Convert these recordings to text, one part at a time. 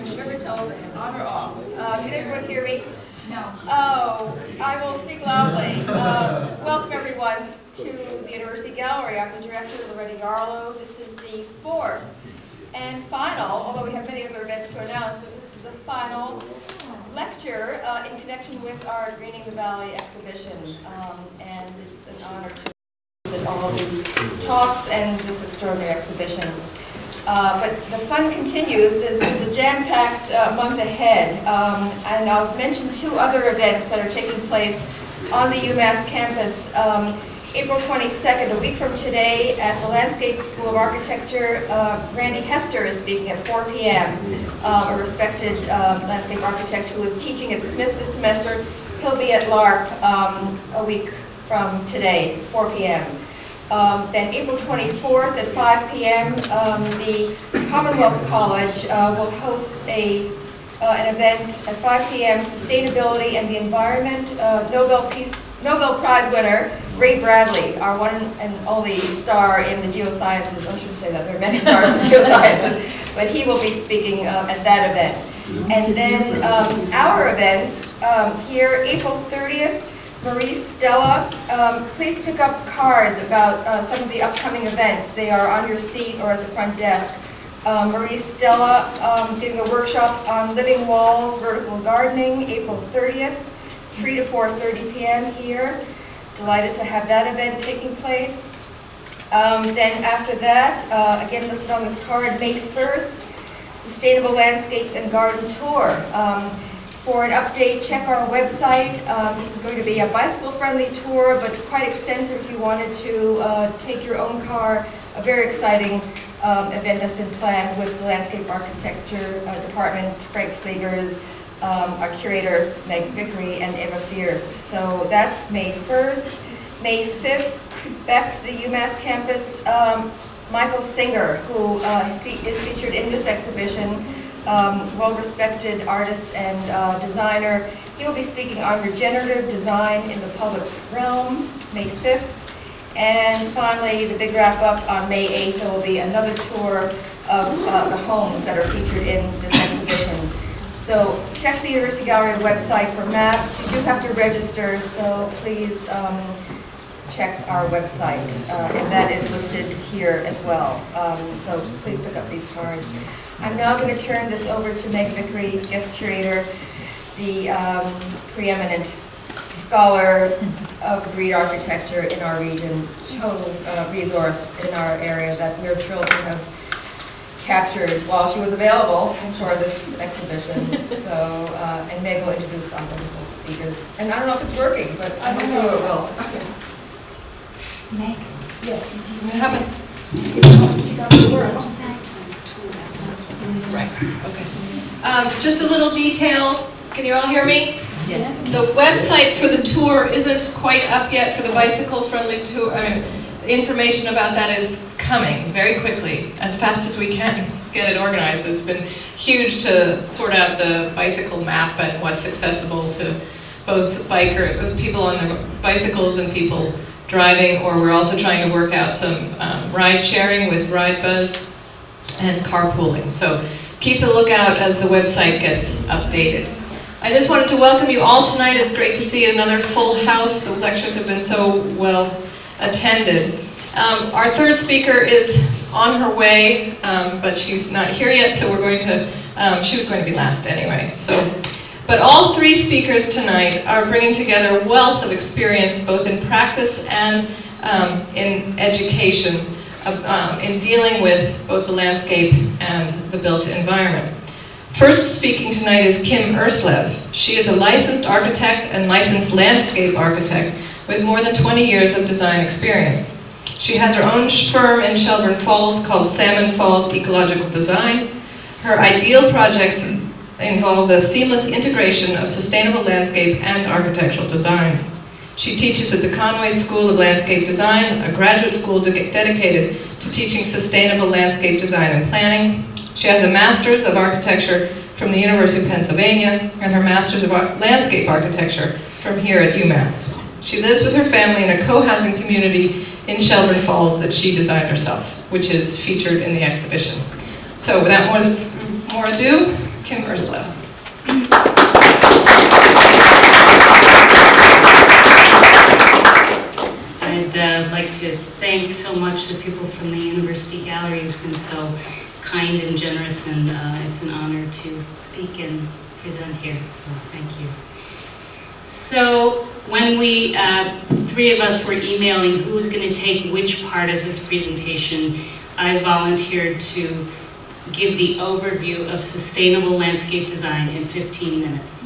On or off? Can everyone hear me? No. Oh, I will speak loudly. Welcome everyone to the University Gallery. I'm the director, Loretta Yarlow. This is the fourth and final, although we have many other events to announce, but this is the final lecture in connection with our Greening the Valley exhibition. And it's an honor to visit all the talks and this extraordinary exhibition. But the fun continues. This is a jam-packed month ahead, and I'll mention two other events that are taking place on the UMass campus. April 22nd, a week from today, at the Landscape School of Architecture, Randy Hester is speaking at 4 p.m., a respected landscape architect who is teaching at Smith this semester. He'll be at LARP a week from today, 4 p.m. Then April 24th at 5 p.m., the Commonwealth College will host an event at 5 p.m., Sustainability and the Environment. Nobel Prize winner, Ray Bradley, our one and only star in the geosciences. I shouldn't say that, there are many stars in geosciences, but he will be speaking at that event. And then our events here, April 30th, Marie Stella, please pick up cards about some of the upcoming events. They are on your seat or at the front desk. Marie Stella giving a workshop on living walls, vertical gardening, April 30th, 3 to 4:30 p.m. here. Delighted to have that event taking place. Then after that, again listed on this card, May 1st, Sustainable Landscapes and Garden Tour. For an update, check our website. This is going to be a bicycle-friendly tour, but quite extensive if you wanted to take your own car. A very exciting event that's been planned with the Landscape Architecture Department, Frank Sligers, our curators, Meg Vickery, and Eva Fierst. So that's May 1st. May 5th, back to the UMass campus, Michael Singer, who is featured in this exhibition. Well-respected artist and designer. He will be speaking on regenerative design in the public realm, May 5th. And finally, the big wrap-up on May 8th, there will be another tour of the homes that are featured in this exhibition. So check the University Gallery website for maps. You do have to register, so please check our website, and that is listed here as well. So please pick up these cards. I'm now going to turn this over to Meg Vickery, guest curator, the preeminent scholar of green architecture in our region, total resource in our area that we're thrilled to have captured while she was available for this exhibition. So, and Meg will introduce some wonderful speakers. And I don't know if it's working, but I don't know it will. Meg? Yes. You got the words. Right, okay. Just a little detail. Can you all hear me? Yes. The website for the tour isn't quite up yet for the bicycle-friendly tour. I mean, information about that is coming very quickly, as fast as we can get it organized. It's been huge to sort out the bicycle map and what's accessible to both people on their bicycles and people driving, or we're also trying to work out some ride sharing with RideBuzz and carpooling. So keep a lookout as the website gets updated. I just wanted to welcome you all tonight. It's great to see another full house. The lectures have been so well attended. Our third speaker is on her way, but she's not here yet, so we're going to, she was going to be last anyway. But all three speakers tonight are bringing together a wealth of experience, both in practice and in education, in dealing with both the landscape and the built environment. First speaking tonight is Kim Erslev. She is a licensed architect and licensed landscape architect with more than 20 years of design experience. She has her own firm in Shelburne Falls called Salmon Falls Ecological Design. Her ideal projects involve the seamless integration of sustainable landscape and architectural design. She teaches at the Conway School of Landscape Design, a graduate school dedicated to teaching sustainable landscape design and planning. She has a Master's of Architecture from the University of Pennsylvania and her Master's of Landscape Architecture from here at UMass. She lives with her family in a co-housing community in Shelburne Falls that she designed herself, which is featured in the exhibition. So without more ado, Kim Gerslow. I'd like to thank so much the people from the University Gallery who's been so kind and generous, and it's an honor to speak and present here, so thank you. So when we, three of us were emailing who was going to take which part of this presentation, I volunteered to give the overview of sustainable landscape design in 15 minutes.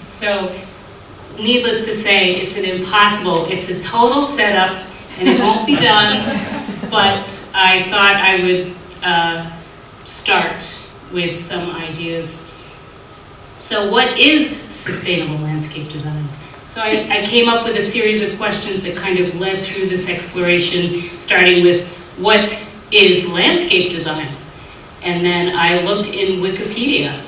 So needless to say, it's it's a total setup, and it won't be done, but I thought I would start with some ideas. So what is sustainable landscape design? So I came up with a series of questions that kind of led through this exploration, starting with what is landscape design? And then I looked in Wikipedia,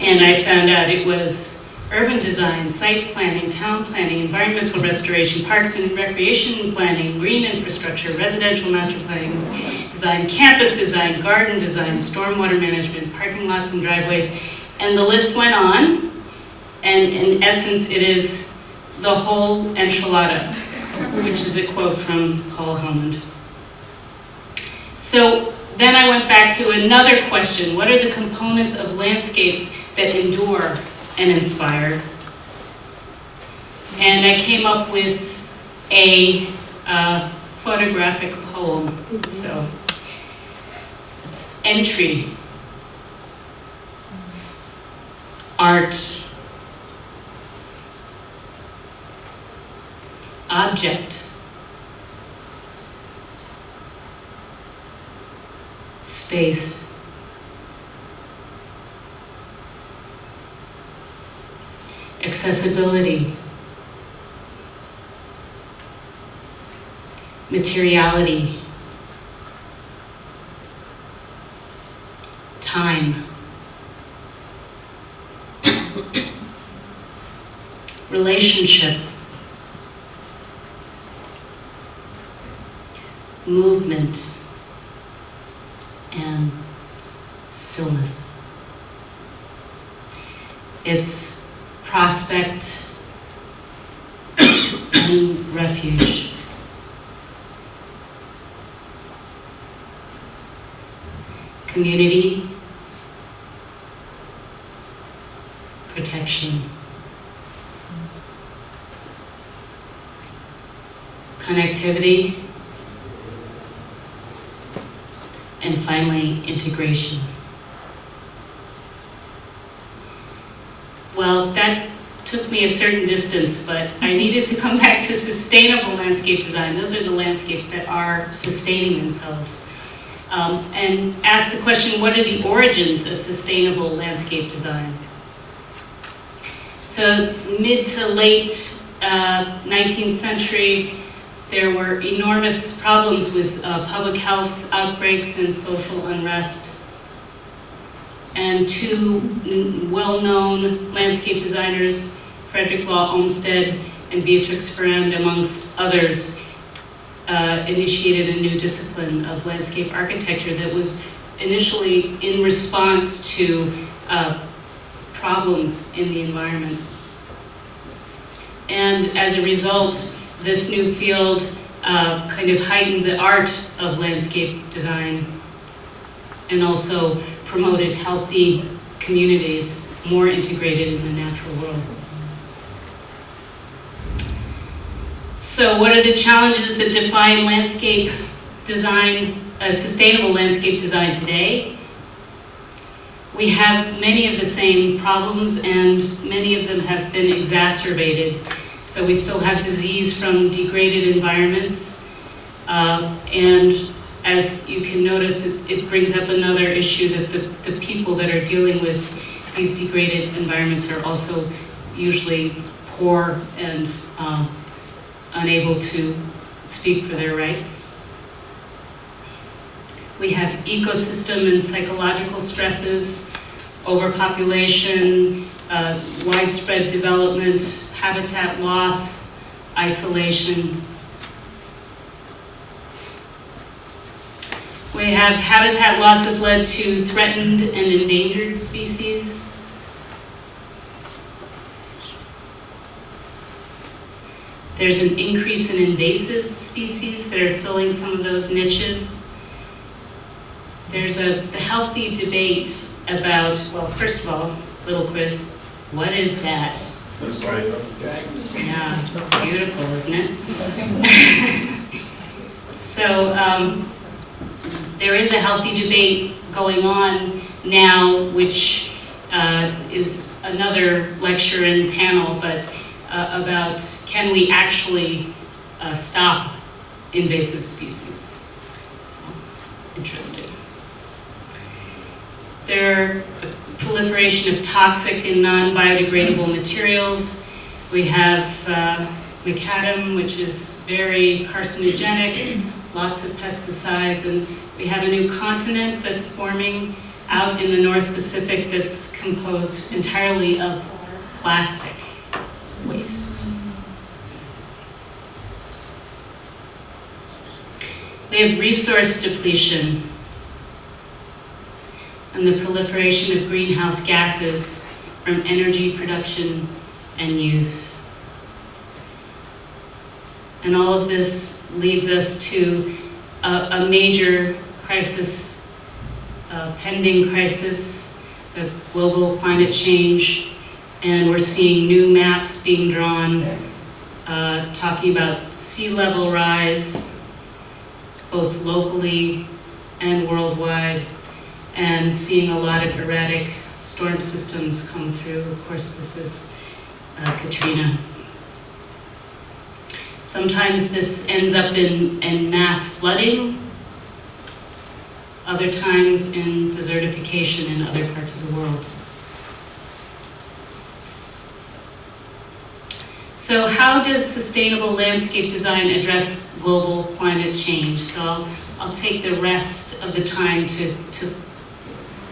and I found out it was urban design, site planning, town planning, environmental restoration, parks and recreation planning, green infrastructure, residential master planning design, campus design, garden design, stormwater management, parking lots and driveways, and the list went on. And in essence, it is the whole enchilada, which is a quote from Paul Helmond. So then I went back to another question. What are the components of landscapes that endure and inspire? And I came up with a photographic poem. So it's entry, art, object, space, accessibility, materiality, time, relationship, movement, and stillness. It's prospect and refuge. Community, protection. Connectivity, and finally, integration. Well, that took me a certain distance, but I needed to come back to sustainable landscape design. Those are the landscapes that are sustaining themselves. And ask the question, what are the origins of sustainable landscape design? So mid to late 19th century, there were enormous problems with public health outbreaks and social unrest. And two well-known landscape designers, Frederick Law Olmsted and Beatrix Farrand, amongst others, initiated a new discipline of landscape architecture that was initially in response to problems in the environment. And as a result, this new field kind of heightened the art of landscape design and also promoted healthy communities, more integrated in the natural world. So what are the challenges that define landscape design, sustainable landscape design today? We have many of the same problems, and many of them have been exacerbated. So we still have disease from degraded environments, and as you can notice, it brings up another issue that the people that are dealing with these degraded environments are also usually poor and unable to speak for their rights. We have ecosystem and psychological stresses, overpopulation, widespread development, habitat loss, isolation. We We have habitat losses led to threatened and endangered species. There's an increase in invasive species that are filling some of those niches. There's the healthy debate about, well, first of all, little quiz, what is that? That's right. Yeah, it's beautiful, isn't it? So there is a healthy debate going on now, which is another lecture and panel, but about can we actually stop invasive species? So, interesting. There are proliferation of toxic and non-biodegradable materials. We have macadam, which is very carcinogenic, lots of pesticides, and we have a new continent that's forming out in the North Pacific that's composed entirely of plastic waste. We have resource depletion and the proliferation of greenhouse gases from energy production and use. And all of this leads us to a major crisis, pending crisis of global climate change, and we're seeing new maps being drawn talking about sea level rise, both locally and worldwide, and seeing a lot of erratic storm systems come through. Of course, this is Katrina. Sometimes this ends up in mass flooding, other times in desertification in other parts of the world. So how does sustainable landscape design address global climate change? So I'll take the rest of the time to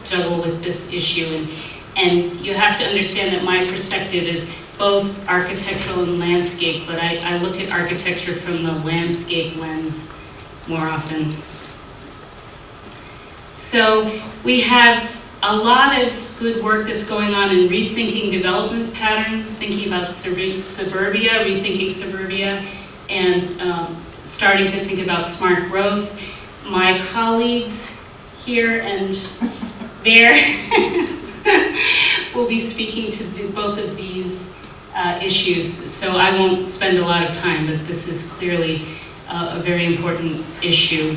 juggle with this issue. And you have to understand that my perspective is both architectural and landscape, but I look at architecture from the landscape lens more often. So we have a lot of good work that's going on in rethinking development patterns, thinking about suburbia, rethinking suburbia, and starting to think about smart growth. My colleagues here and there will be speaking to both of these issues, so I won't spend a lot of time, but this is clearly a very important issue.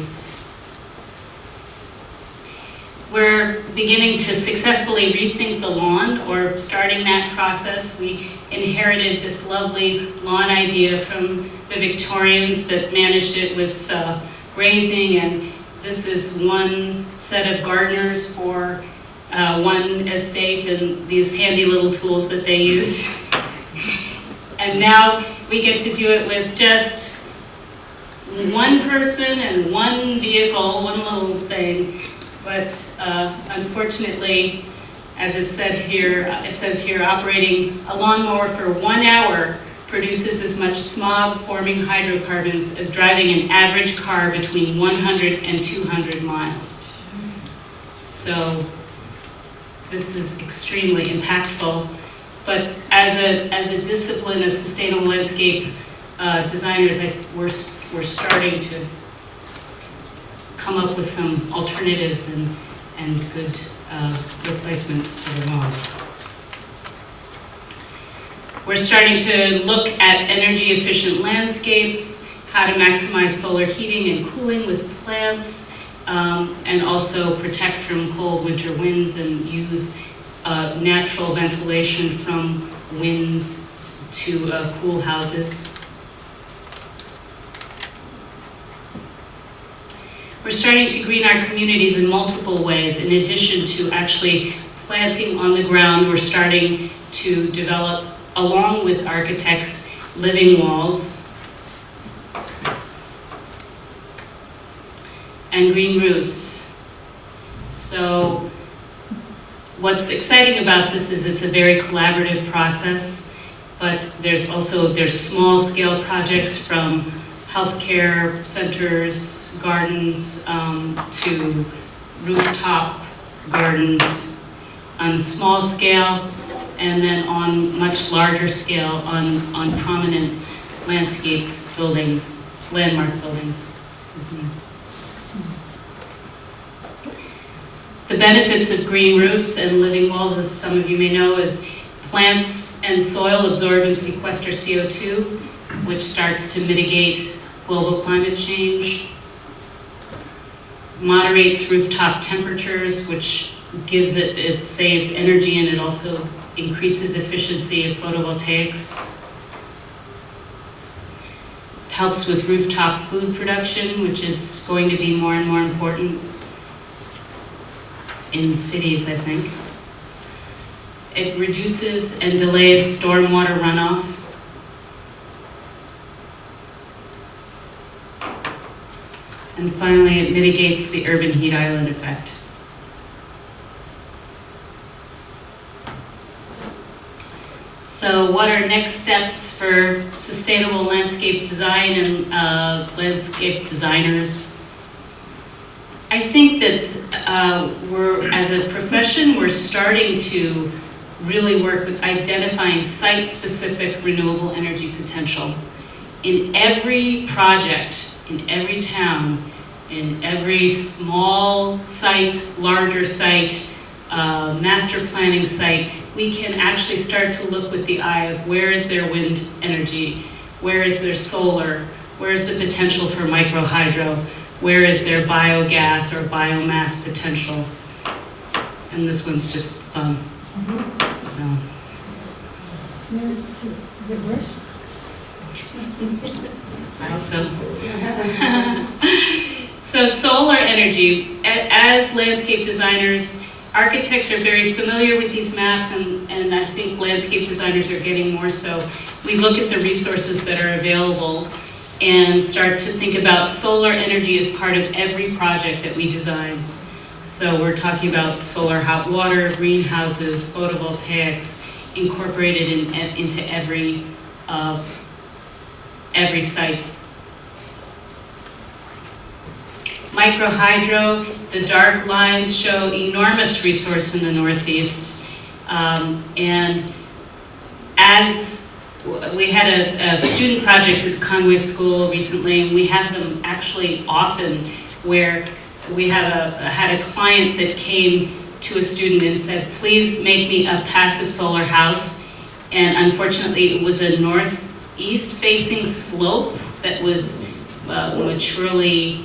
We're beginning to successfully rethink the lawn, or starting that process. We inherited this lovely lawn idea from the Victorians that managed it with grazing, and this is one set of gardeners for one estate, and these handy little tools that they use. And now we get to do it with just one person and one vehicle, one little thing. But unfortunately, as it says here, operating a lawnmower for 1 hour produces as much smog-forming hydrocarbons as driving an average car between 100 and 200 miles. So this is extremely impactful. But as a discipline of sustainable landscape designers, we're starting to come up with some alternatives and good replacement for the lawn. We're starting to look at energy efficient landscapes, how to maximize solar heating and cooling with plants, and also protect from cold winter winds and use natural ventilation from winds to cool houses. We're starting to green our communities in multiple ways. In addition to actually planting on the ground, we're starting to develop, along with architects, living walls and green roofs. So what's exciting about this is it's a very collaborative process, but there's small scale projects from healthcare centers, gardens to rooftop gardens on small scale, and then on much larger scale on prominent landscape buildings, landmark buildings. The benefits of green roofs and living walls, as some of you may know, is plants and soil absorb and sequester CO2, which starts to mitigate global climate change. Moderates rooftop temperatures, which gives it saves energy, and it also increases efficiency of photovoltaics. It helps with rooftop food production, which is going to be more and more important in cities, I think. It reduces and delays stormwater runoff. And finally, it mitigates the urban heat island effect. So what are next steps for sustainable landscape design and landscape designers? I think that as a profession, we're starting to really work with identifying site-specific renewable energy potential. In every project, in every town, in every small site, larger site, master planning site, we can actually start to look with the eye of where is there wind energy, where is there solar, where is the potential for microhydro, where is there biogas or biomass potential. And this one's just fun. Does it work? I hope so. So solar energy, as landscape designers, architects are very familiar with these maps, and I think landscape designers are getting more so. We look at the resources that are available and start to think about solar energy as part of every project that we design. So we're talking about solar hot water, greenhouses, photovoltaics, incorporated into every site. Microhydro, the dark lines show enormous resource in the Northeast. And as we had a student project at the Conway School recently, and we have them actually often, where we had a client that came to a student and said, please make me a passive solar house. And unfortunately, it was a northeast facing slope that was maturely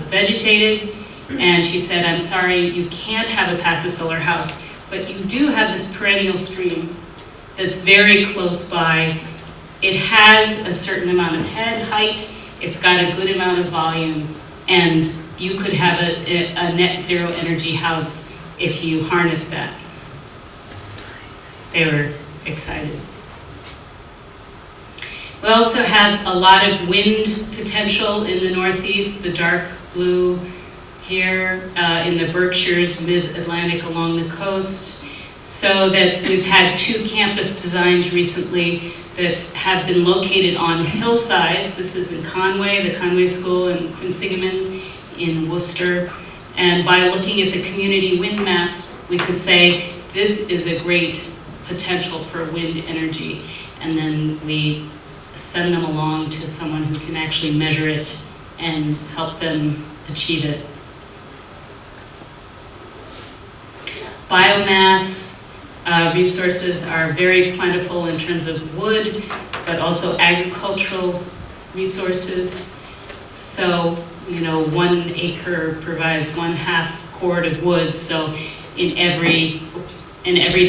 vegetated. And she said, I'm sorry, you can't have a passive solar house, but you do have this perennial stream that's very close by. It has a certain amount of head height, it's got a good amount of volume, and you could have a net zero energy house if you harness that. They were excited. We also have a lot of wind potential in the Northeast, the dark blue here in the Berkshires, mid-Atlantic along the coast. So that we've had 2 campus designs recently that have been located on hillsides. This is in Conway, the Conway School, and Quinsigamond in Worcester. And by looking at the community wind maps, we could say this is a great potential for wind energy. And then we send them along to someone who can actually measure it and help them achieve it. Biomass resources are very plentiful in terms of wood, but also agricultural resources. So, 1 acre provides 1/2 cord of wood. So in every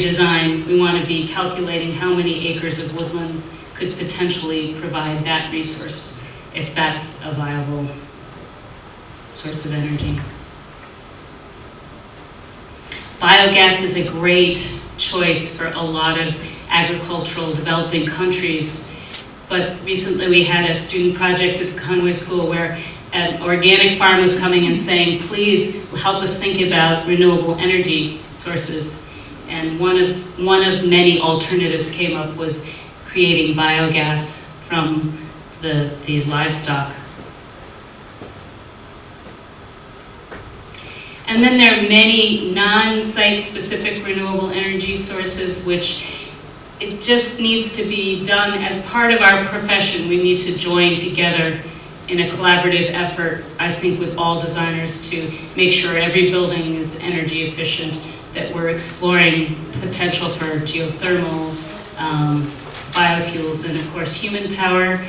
design, we want to be calculating how many acres of woodlands could potentially provide that resource, if that's a viable source of energy. Biogas is a great choice for a lot of agricultural developing countries, but recently we had a student project at the Conway School where an organic farm was coming and saying, please help us think about renewable energy sources. And one of many alternatives came up was creating biogas from the livestock. And then there are many non-site specific renewable energy sources, which it just needs to be done as part of our profession. We need to join together in a collaborative effort, I think, with all designers to make sure every building is energy efficient, that we're exploring potential for geothermal, biofuels, and of course human power.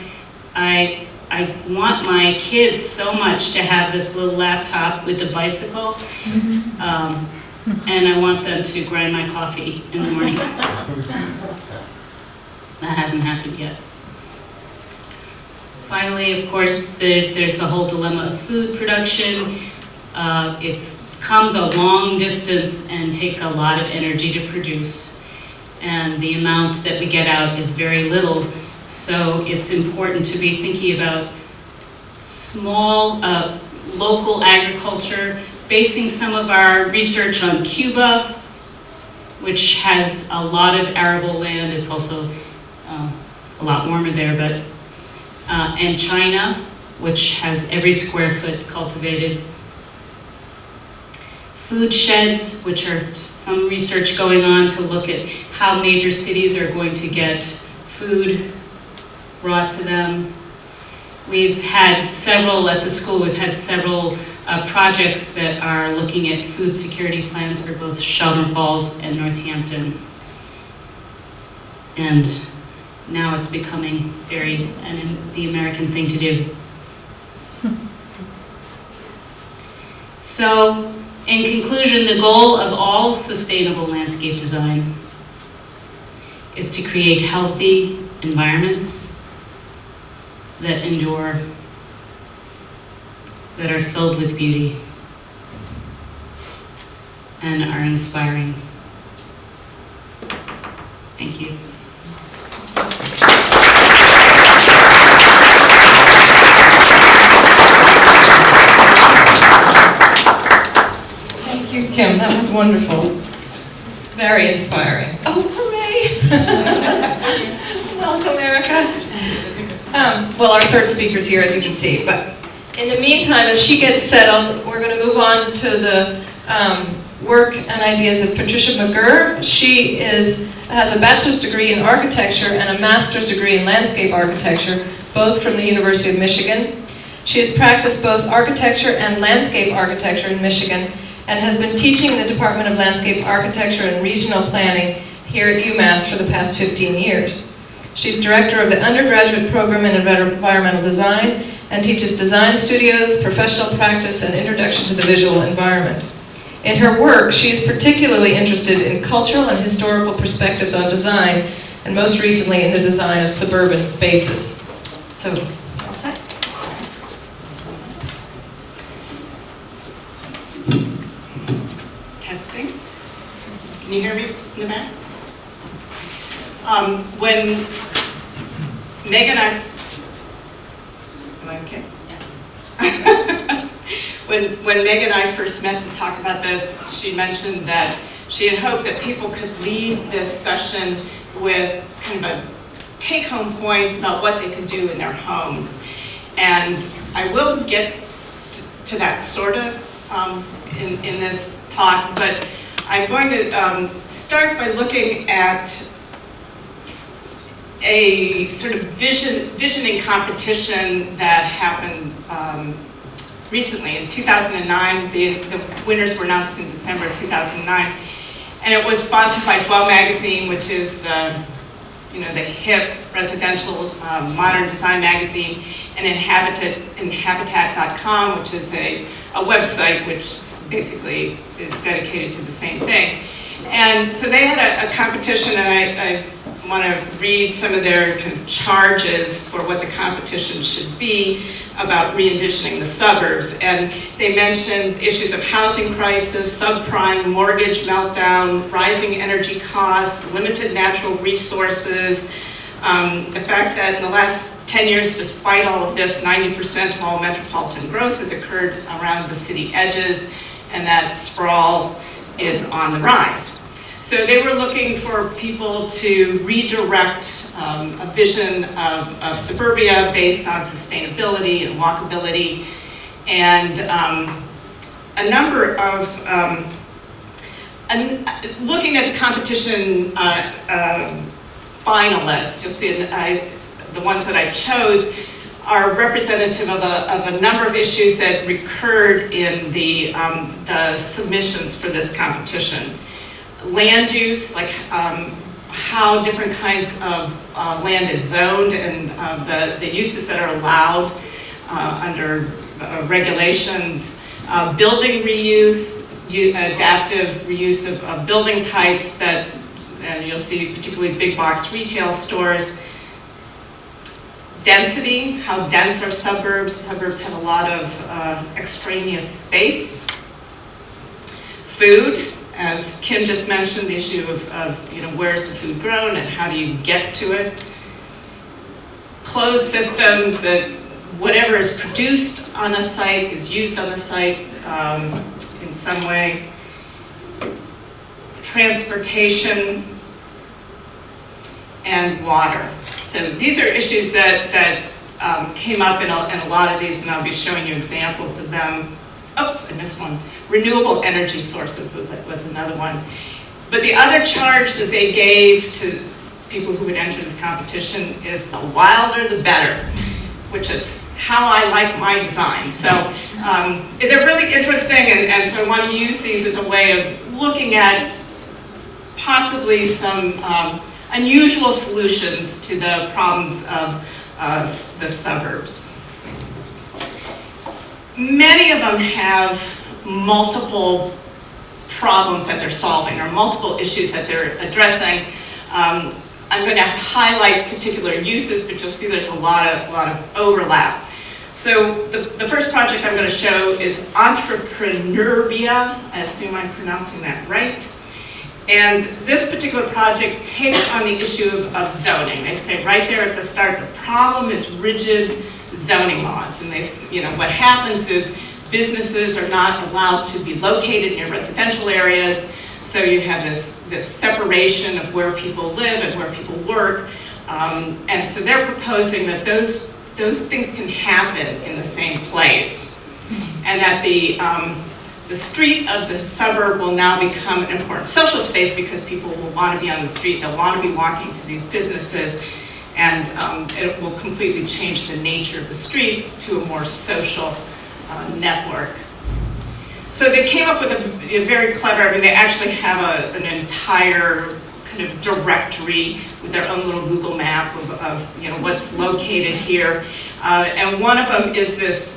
I want my kids so much to have this little laptop with a bicycle, and I want them to grind my coffee in the morning. That hasn't happened yet. Finally, of course, there's the whole dilemma of food production. It comes a long distance and takes a lot of energy to produce. And the amount that we get out is very little. So it's important to be thinking about small, local agriculture, basing some of our research on Cuba, which has a lot of arable land. It's also a lot warmer there, but and China, which has every square foot cultivated. Food sheds, which are some research going on to look at how major cities are going to get food brought to them. We've had several, at the school, we've had several projects that are looking at food security plans for both Shelburne Falls and Northampton. And now it's becoming the American thing to do. So, in conclusion, the goal of all sustainable landscape design is to create healthy environments that endure, that are filled with beauty, and are inspiring. Thank you. Thank you, Kim. That was wonderful. Very inspiring. Oh, hooray! Welcome, Erica. Well, our third speaker's here, as you can see. But in the meantime, as she gets settled, we're going to move on to the work and ideas of Patricia McGurr. She has a bachelor's degree in architecture and a master's degree in landscape architecture, both from the University of Michigan. She has practiced both architecture and landscape architecture in Michigan and has been teaching in the Department of Landscape Architecture and Regional Planning here at UMass for the past 15 years. She's director of the undergraduate program in environmental design and teaches design studios, professional practice, and introduction to the visual environment. In her work, she is particularly interested in cultural and historical perspectives on design, and most recently in the design of suburban spaces. So, all set? Testing. Can you hear me in the back? When Meg and I, am I okay? Yeah. When Meg and I first met to talk about this, she mentioned that she had hoped that people could leave this session with kind of a take-home points about what they could do in their homes. And I will get to that sort of in this talk, but I'm going to start by looking at a sort of visioning competition that happened recently. In 2009, the winners were announced in December of 2009, and it was sponsored by Dwell magazine, which is the hip residential modern design magazine, and Inhabitat.com, which is a website which basically is dedicated to the same thing. And so they had a competition, and I want to read some of their kind of charges for what the competition should be about re-envisioning the suburbs. And they mentioned issues of housing crisis, subprime mortgage meltdown, rising energy costs, limited natural resources, the fact that in the last 10 years, despite all of this, 90% of all metropolitan growth has occurred around the city edges, and that sprawl is on the rise. So they were looking for people to redirect a vision of suburbia based on sustainability and walkability. And a number of, looking at the competition finalists, you'll see the ones that I chose are representative of a number of issues that recurred in the submissions for this competition. Land use, like how different kinds of land is zoned and the uses that are allowed under regulations, building reuse, adaptive reuse of building types that, and you'll see particularly big box retail stores. Density, how dense are suburbs? Suburbs have a lot of extraneous space. Food, as Kim just mentioned, the issue of where's the food grown and how do you get to it. Closed systems, that whatever is produced on a site is used on the site in some way. Transportation and water. So these are issues that came up in a lot of these, and I'll be showing you examples of them. Oops, I missed one. Renewable energy sources was another one. But the other charge that they gave to people who would enter this competition is the wilder the better, which is how I like my design. So they're really interesting, and so I want to use these as a way of looking at possibly some unusual solutions to the problems of the suburbs. Many of them have multiple problems that they're solving or multiple issues that they're addressing. I'm going to highlight particular uses, but you'll see there's a lot of overlap. So the first project I'm going to show is Entrepreneurbia. I assume I'm pronouncing that right. And this particular project takes on the issue of zoning. They say right there at the start, the problem is rigid zoning laws. And they, what happens is businesses are not allowed to be located near residential areas. So you have this separation of where people live and where people work. And so they're proposing that those things can happen in the same place. And that the street of the suburb will now become an important social space because people will want to be on the street, they'll want to be walking to these businesses, and it will completely change the nature of the street to a more social network. So they came up with a very clever, they actually have an entire kind of directory with their own little Google map of what's located here. And one of them is is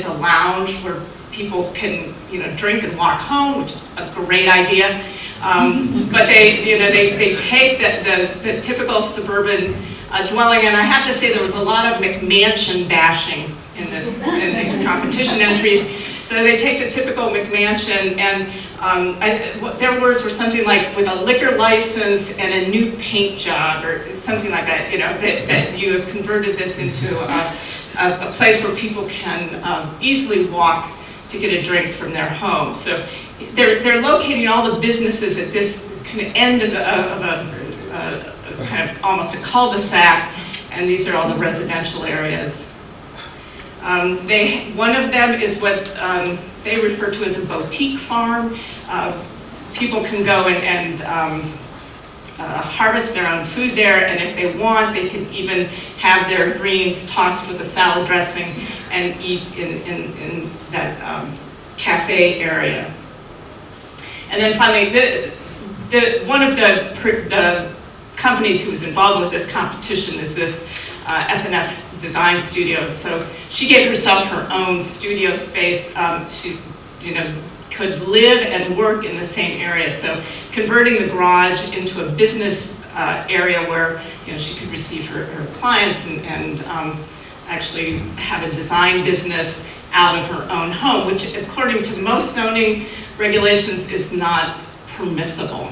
a lounge where people can drink and walk home, which is a great idea. But they take the typical suburban dwelling, and I have to say there was a lot of McMansion bashing in these competition entries. So they take the typical McMansion, and their words were something like, with a liquor license and a new paint job, or something like that. That you have converted this into a place where people can easily walk to get a drink from their home. So they're locating all the businesses at this kind of end of a kind of almost a cul-de-sac, and these are all the residential areas. One of them is what they refer to as a boutique farm. People can go and harvest their own food there, and if they want, they can even have their greens tossed with a salad dressing and eat in that cafe area. And then finally, one of the companies who was involved with this competition is this FNS Design Studio. So she gave herself her own studio space. She could live and work in the same area. So converting the garage into a business area where she could receive her clients and actually have a design business out of her own home, which according to most zoning regulations is not permissible.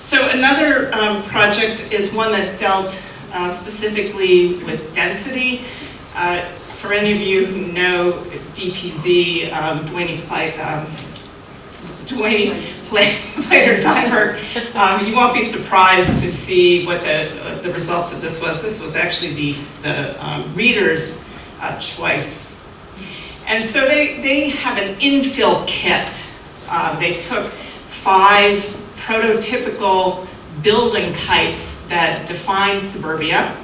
So another project is one that dealt specifically with density. For any of you who know DPZ, Dwayne Plater-Zeinberg, you won't be surprised to see what the results of this was. This was actually the reader's choice. And so they have an infill kit. They took 5 prototypical building types that define suburbia,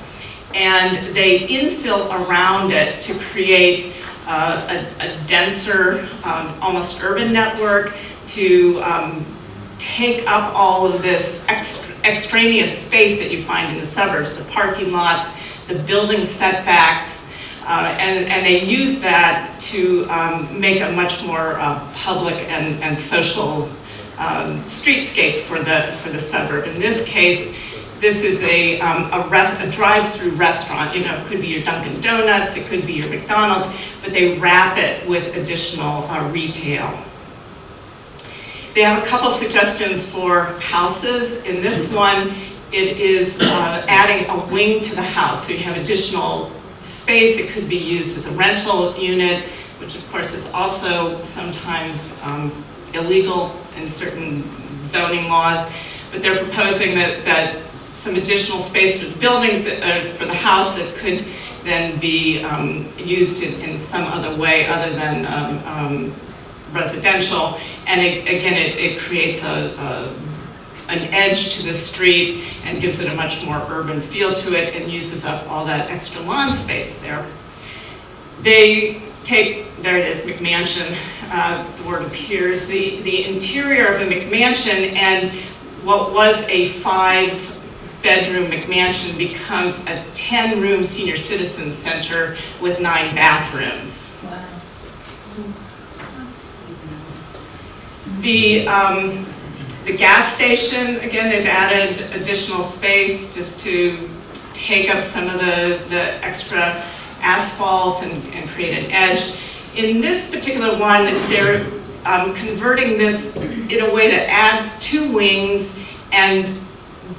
and they infill around it to create a denser, almost urban network to take up all of this extraneous space that you find in the suburbs, the parking lots, the building setbacks, and they use that to make a much more public and social streetscape for the suburb. In this case, this is a drive-through restaurant. You know, it could be your Dunkin' Donuts, it could be your McDonald's, but they wrap it with additional retail. They have a couple suggestions for houses. In this one, it is adding a wing to the house, so you have additional space. It could be used as a rental unit, which of course is also sometimes illegal in certain zoning laws, but they're proposing that some additional space for the buildings, for the house, that could then be used in some other way other than residential. And it creates an edge to the street and gives it a much more urban feel to it and uses up all that extra lawn space there. They take, there it is, McMansion, the word appears, the interior of a McMansion, and what was a 5-bedroom McMansion becomes a 10-room senior citizen center with 9 bathrooms. Wow. The gas station, again, they've added additional space just to take up some of the extra asphalt and create an edge. In this particular one, they're converting this in a way that adds 2 wings and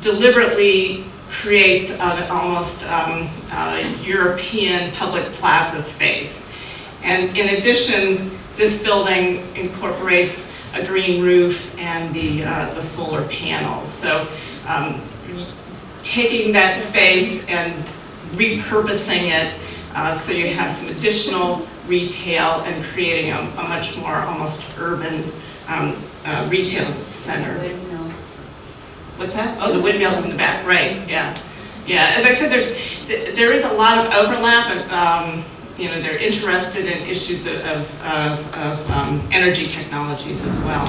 deliberately creates an almost European public plaza space. And in addition, this building incorporates a green roof and the solar panels. So taking that space and repurposing it so you have some additional retail and creating a much more almost urban retail center. Windmills. What's that? Oh, the windmills in the back, right, yeah. Yeah, as I said, there is a lot of overlap. You know, they're interested in issues of energy technologies as well.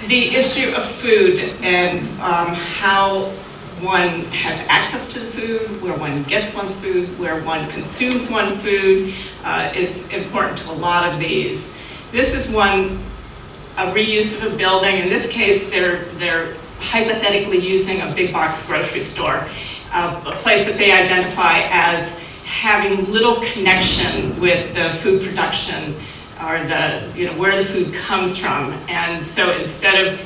The issue of food and how one has access to the food, where one gets one's food, where one consumes one's food is important to a lot of these. This is a reuse of a building. In this case, they're hypothetically using a big box grocery store. A place that they identify as having little connection with the food production or where the food comes from. And so instead of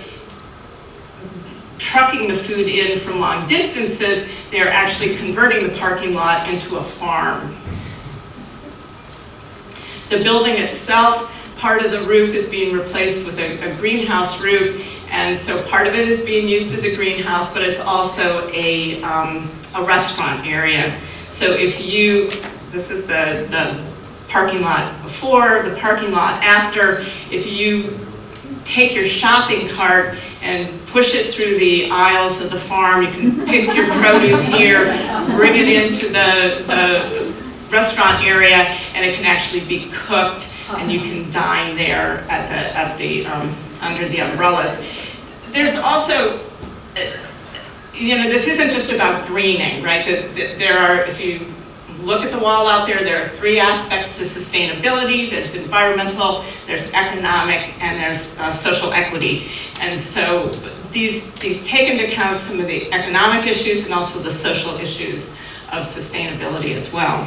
trucking the food in from long distances, they're actually converting the parking lot into a farm. The building itself, part of the roof is being replaced with a greenhouse roof. And so part of it is being used as a greenhouse, but it's also a restaurant area. So if this is the parking lot before, the parking lot after, if you take your shopping cart and push it through the aisles of the farm, you can pick your produce here, bring it into the restaurant area, and it can actually be cooked, and you can dine there under the umbrellas. There's also, this isn't just about greening, right? There are, if you look at the wall out there, there are 3 aspects to sustainability. There's environmental, there's economic, and there's social equity. And so these take into account some of the economic issues and also the social issues of sustainability as well.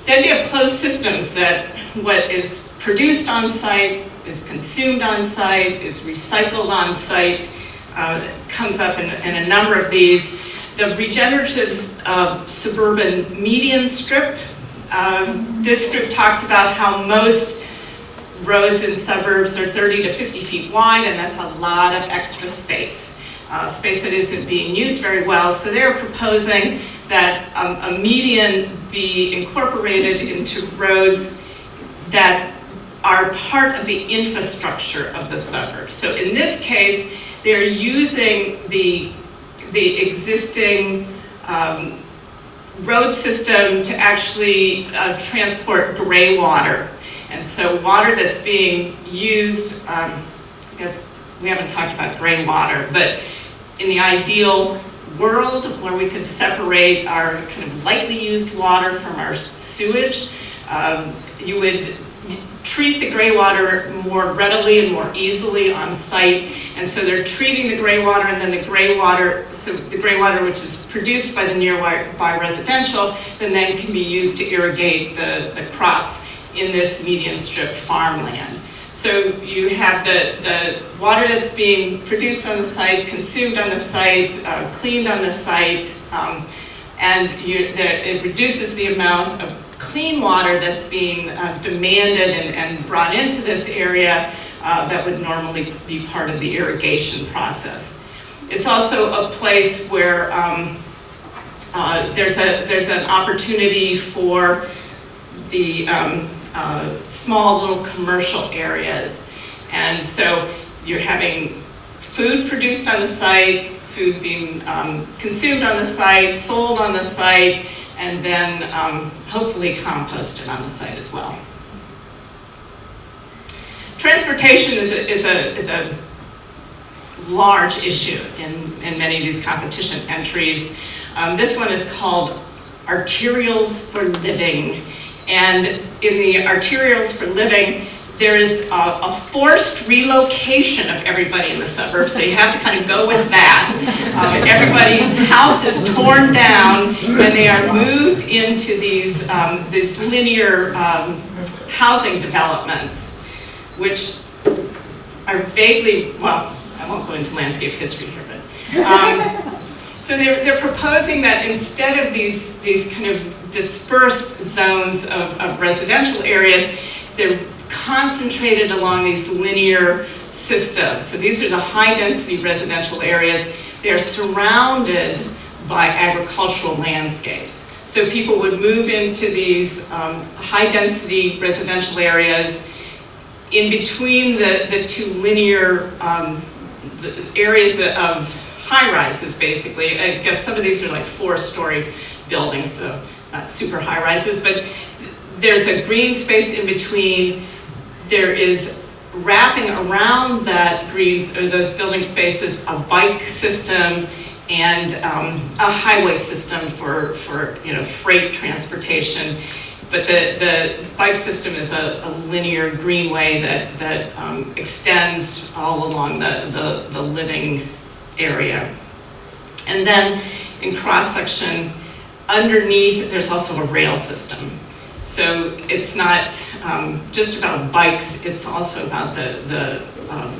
The idea of closed systems, that what is produced on site is consumed on site, is recycled on site, comes up in a number of these. The regenerative suburban median strip, this strip talks about how most roads in suburbs are 30 to 50 feet wide, and that's a lot of extra space, space that isn't being used very well. So they're proposing that a median be incorporated into roads that are part of the infrastructure of the suburb. So in this case, they're using the existing road system to actually transport gray water. And so water that's being used, I guess we haven't talked about gray water, but in the ideal world where we could separate our kind of lightly used water from our sewage, you would treat the gray water more readily and more easily on site. And so they're treating the gray water, and then the gray water, so the gray water which is produced by the nearby residential, then can be used to irrigate the crops in this median strip farmland. So you have the water that's being produced on the site, consumed on the site, cleaned on the site, and it reduces the amount of clean water that's being demanded and brought into this area that would normally be part of the irrigation process. It's also a place where there's an opportunity for the small little commercial areas. And so you're having food produced on the site, food being consumed on the site, sold on the site, and then hopefully composted on the site as well. Transportation is a large issue in many of these competition entries. This one is called Arterials for Living. And in the Arterials for Living, there is a forced relocation of everybody in the suburbs, so you have to kind of go with that. Everybody's house is torn down, and they are moved into these linear housing developments, which are vaguely, well, I won't go into landscape history here, but so they're proposing that instead of these kind of dispersed zones of residential areas, they're concentrated along these linear systems. So these are the high-density residential areas. They're surrounded by agricultural landscapes. So people would move into these high-density residential areas. In between the two linear the areas of high-rises, basically. I guess some of these are like 4-story buildings, so not super high-rises, but there's a green space in between. There is wrapping around that green, or those building spaces, a bike system and a highway system for freight transportation. But the bike system is a linear greenway that extends all along the living area. And then in cross-section, underneath, there's also a rail system. So it's not just about bikes, it's also about the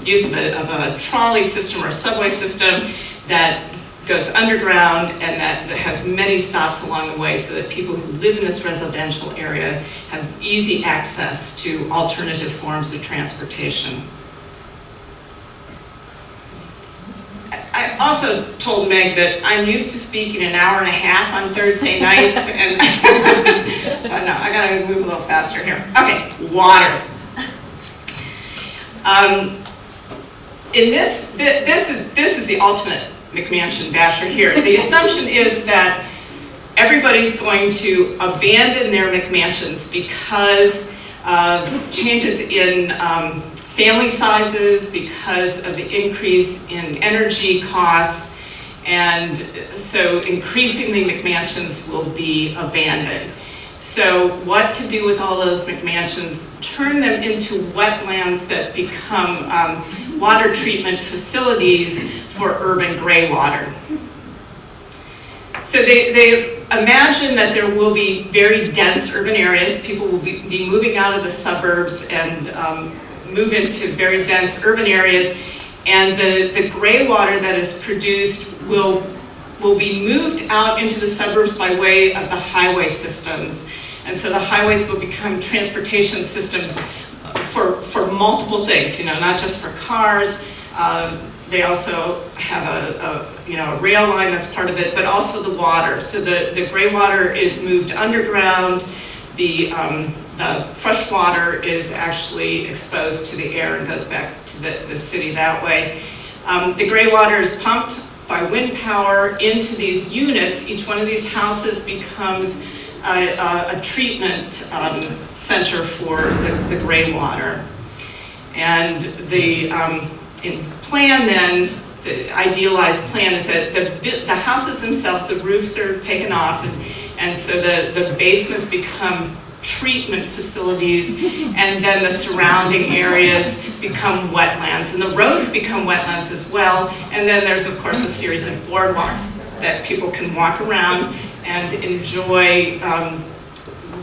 use of a trolley system or a subway system that goes underground and that has many stops along the way so that people who live in this residential area have easy access to alternative forms of transportation. I also told Meg that I'm used to speaking an hour and a half on Thursday nights, and so no, I gotta move a little faster here. Okay, water. This is the ultimate McMansion basher here. The assumption is that everybody's going to abandon their McMansions because of changes in family sizes, because of the increase in energy costs, and so increasingly McMansions will be abandoned. So what to do with all those McMansions? Turn them into wetlands that become water treatment facilities for urban gray water. So they imagine that there will be very dense urban areas. People will be moving out of the suburbs and move into very dense urban areas, and the gray water that is produced will be moved out into the suburbs by way of the highway systems. And so the highways will become transportation systems for multiple things, not just for cars, They also have a rail line that's part of it, but also the water. So the gray water is moved underground. The fresh water is actually exposed to the air and goes back to the city that way. The gray water is pumped by wind power into these units. Each one of these houses becomes a treatment center for the gray water. And the plan then, the idealized plan is that the houses themselves, the roofs are taken off, and so the basements become treatment facilities, and then the surrounding areas become wetlands, and the roads become wetlands as well. And then there's, of course, a series of boardwalks that people can walk around and enjoy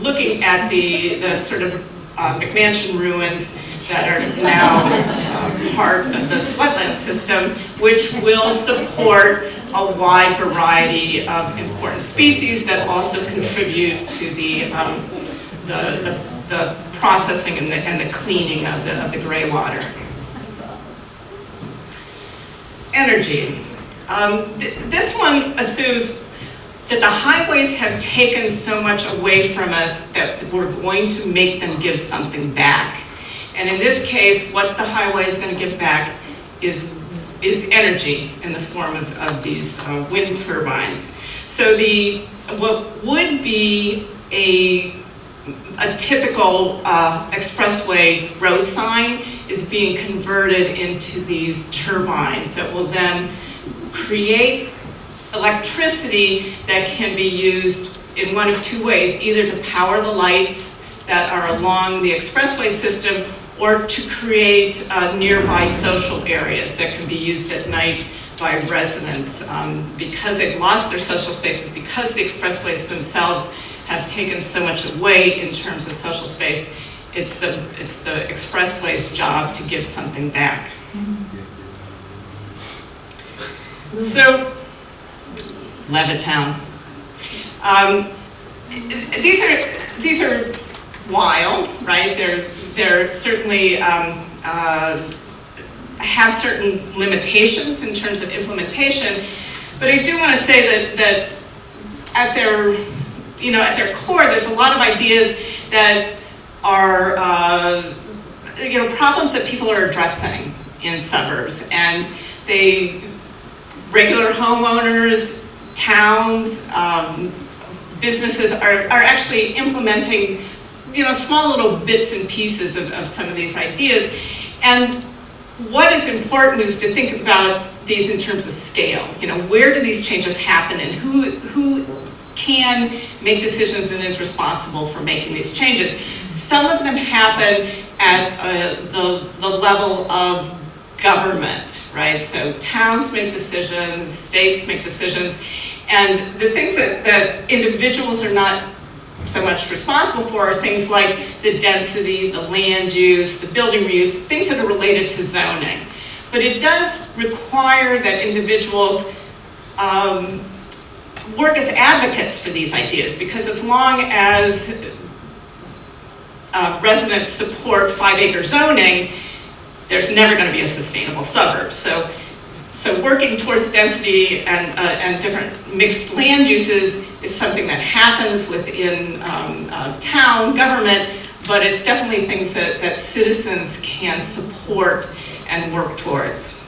looking at the sort of McMansion ruins that are now part of this wetland system, which will support a wide variety of important species that also contribute to the processing and the cleaning of the gray water. Energy. This one assumes that the highways have taken so much away from us that we're going to make them give something back. And in this case, what the highway is going to give back is energy in the form of these wind turbines. So what would be a typical expressway road sign is being converted into these turbines that will then create electricity that can be used in one of two ways, either to power the lights that are along the expressway system or to create nearby social areas that can be used at night by residents because they've lost their social spaces, because the expressways themselves have taken so much away in terms of social space. It's the expressway's job to give something back. So, Levittown. These are wild, right? They're certainly have certain limitations in terms of implementation, but I do want to say that at their core, there's a lot of ideas that are problems that people are addressing in suburbs, and regular homeowners, towns, businesses are actually implementing small little bits and pieces of some of these ideas. And what is important is to think about these in terms of scale. Where do these changes happen, and who can make decisions and is responsible for making these changes? Some of them happen at the level of government, right? So towns make decisions, states make decisions, and the things that individuals are not so much responsible for are things like the density, the land use, the building reuse, things that are related to zoning. But it does require that individuals work as advocates for these ideas, because as long as residents support 5-acre zoning, there's never going to be a sustainable suburb. So working towards density and different mixed land uses is something that happens within town government, but it's definitely things that citizens can support and work towards.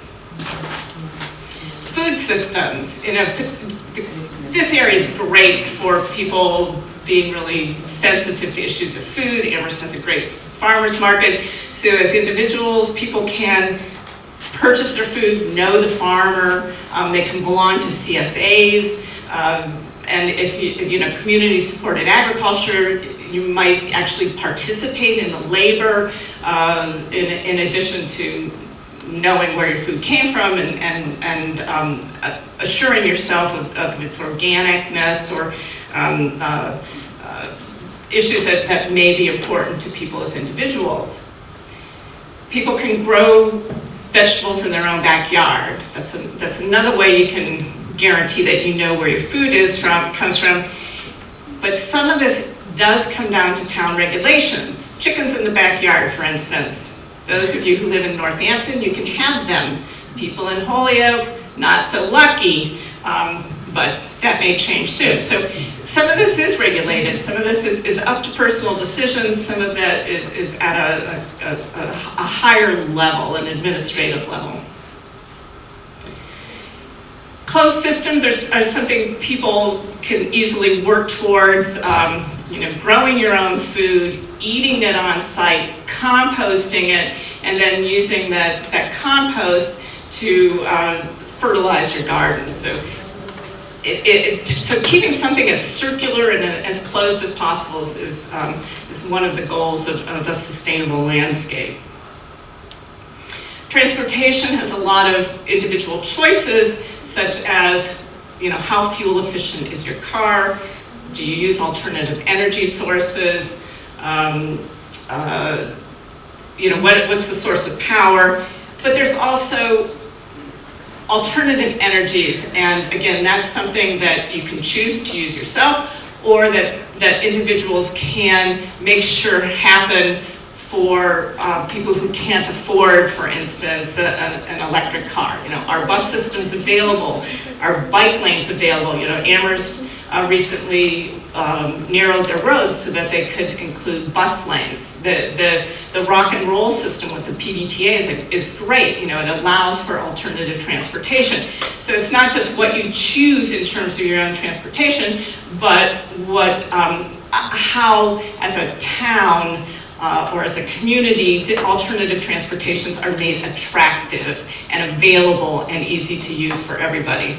Food systems. This area is great for people being really sensitive to issues of food. Amherst has a great farmers market. So as individuals, people can purchase their food, know the farmer, they can belong to CSAs, and if community supported agriculture, you might actually participate in the labor in addition to knowing where your food came from and assuring yourself of its organicness or issues that may be important to people as individuals. People can grow vegetables in their own backyard. That's another way you can guarantee that you know where your food comes from. But some of this does come down to town regulations. Chickens in the backyard, for instance. Those of you who live in Northampton, you can have them People in Holyoke, not so lucky, but that may change soon. So some of this is regulated, some of this is up to personal decisions, some of that is at a higher level, an administrative level. Closed systems are something people can easily work towards, growing your own food, eating it on site, composting it, and then using that compost to fertilize your garden. So, so keeping something as circular and as closed as possible is one of the goals of a sustainable landscape. Transportation has a lot of individual choices, such as, how fuel efficient is your car? Do you use alternative energy sources? What's the source of power? But there's also alternative energies, and again, that's something that you can choose to use yourself, or that individuals can make sure happen for people who can't afford, for instance, an electric car. Our bus system's available, our bike lanes available. Amherst recently narrowed their roads so that they could include bus lanes. The rock and roll system with the PDTA is great. It allows for alternative transportation. So it's not just what you choose in terms of your own transportation, but how, as a town, or as a community, alternative transportations are made attractive and available and easy to use for everybody.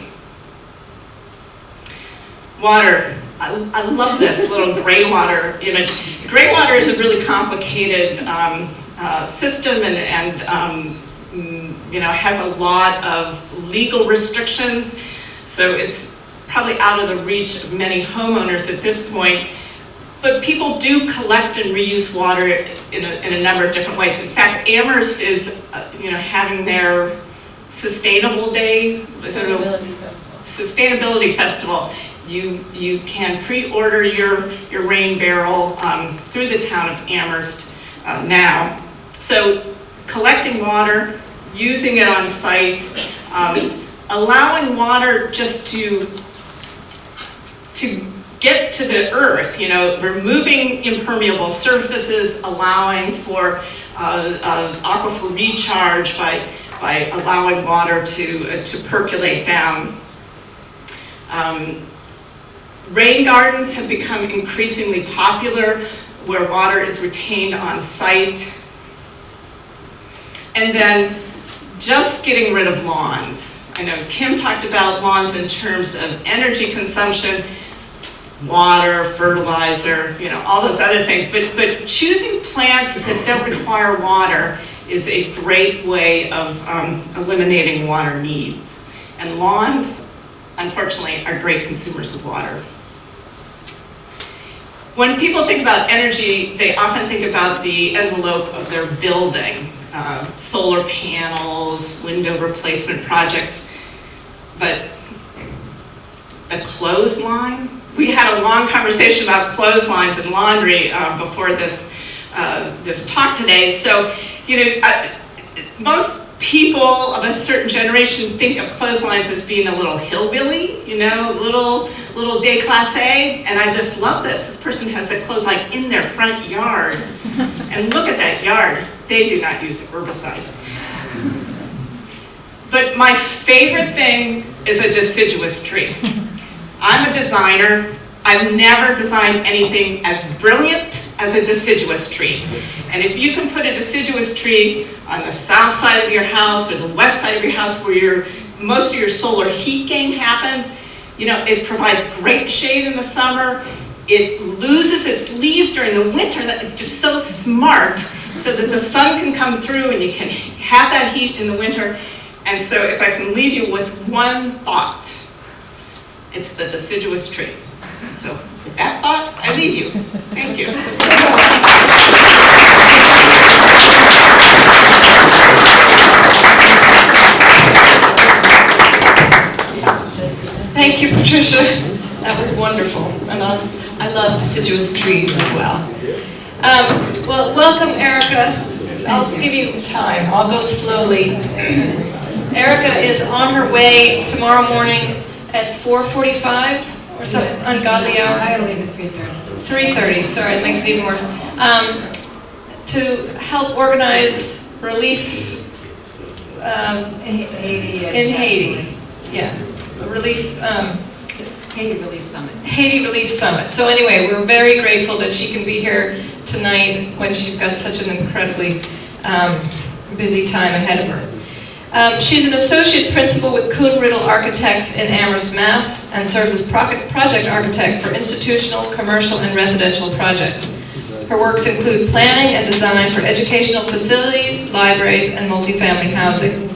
Water. I love this little gray water image. Gray water is a really complicated system and has a lot of legal restrictions. So it's probably out of the reach of many homeowners at this point. But people do collect and reuse water in a number of different ways. In fact, Amherst is, having their Sustainable Day, Sustainability Festival. You can pre-order your rain barrel through the town of Amherst now. So collecting water, using it on site, allowing water just to get to the earth, removing impermeable surfaces, allowing for aquifer recharge by allowing water to percolate down. Rain gardens have become increasingly popular, where water is retained on site. And then just getting rid of lawns. I know Kim talked about lawns in terms of energy consumption, water, fertilizer, all those other things. But choosing plants that don't require water is a great way of eliminating water needs. And lawns, unfortunately, are great consumers of water. When people think about energy, they often think about the envelope of their building, solar panels, window replacement projects, but the clothesline. We had a long conversation about clotheslines and laundry before this talk today. So, most people of a certain generation think of clotheslines as being a little hillbilly, little déclassé. And I just love this. This person has a clothesline in their front yard, and look at that yard. They do not use herbicide. But my favorite thing is a deciduous tree. I'm a designer. I've never designed anything as brilliant as a deciduous tree. And if you can put a deciduous tree on the south side of your house or the west side of your house where most of your solar heat gain happens, it provides great shade in the summer. It loses its leaves during the winter. That is just so smart, so that the sun can come through and you can have that heat in the winter. And so if I can leave you with one thought, it's the deciduous tree. So with that thought, I leave you. Thank you. Thank you, Patricia. That was wonderful. And I love deciduous trees as well. Well, welcome, Erica. I'll give you time. I'll go slowly. Erica is on her way tomorrow morning at 4:45 or some ungodly hour. I gotta leave at 3:30. 3:30, sorry, it makes it even worse. To help organize relief in Haiti. Yeah, a relief. Haiti Relief Summit. Haiti Relief Summit. So anyway, we're very grateful that she can be here tonight when she's got such an incredibly busy time ahead of her. She's an associate principal with Kuhn Riddle Architects in Amherst, Mass. and serves as project architect for institutional, commercial, and residential projects. Her works include planning and design for educational facilities, libraries, and multifamily housing.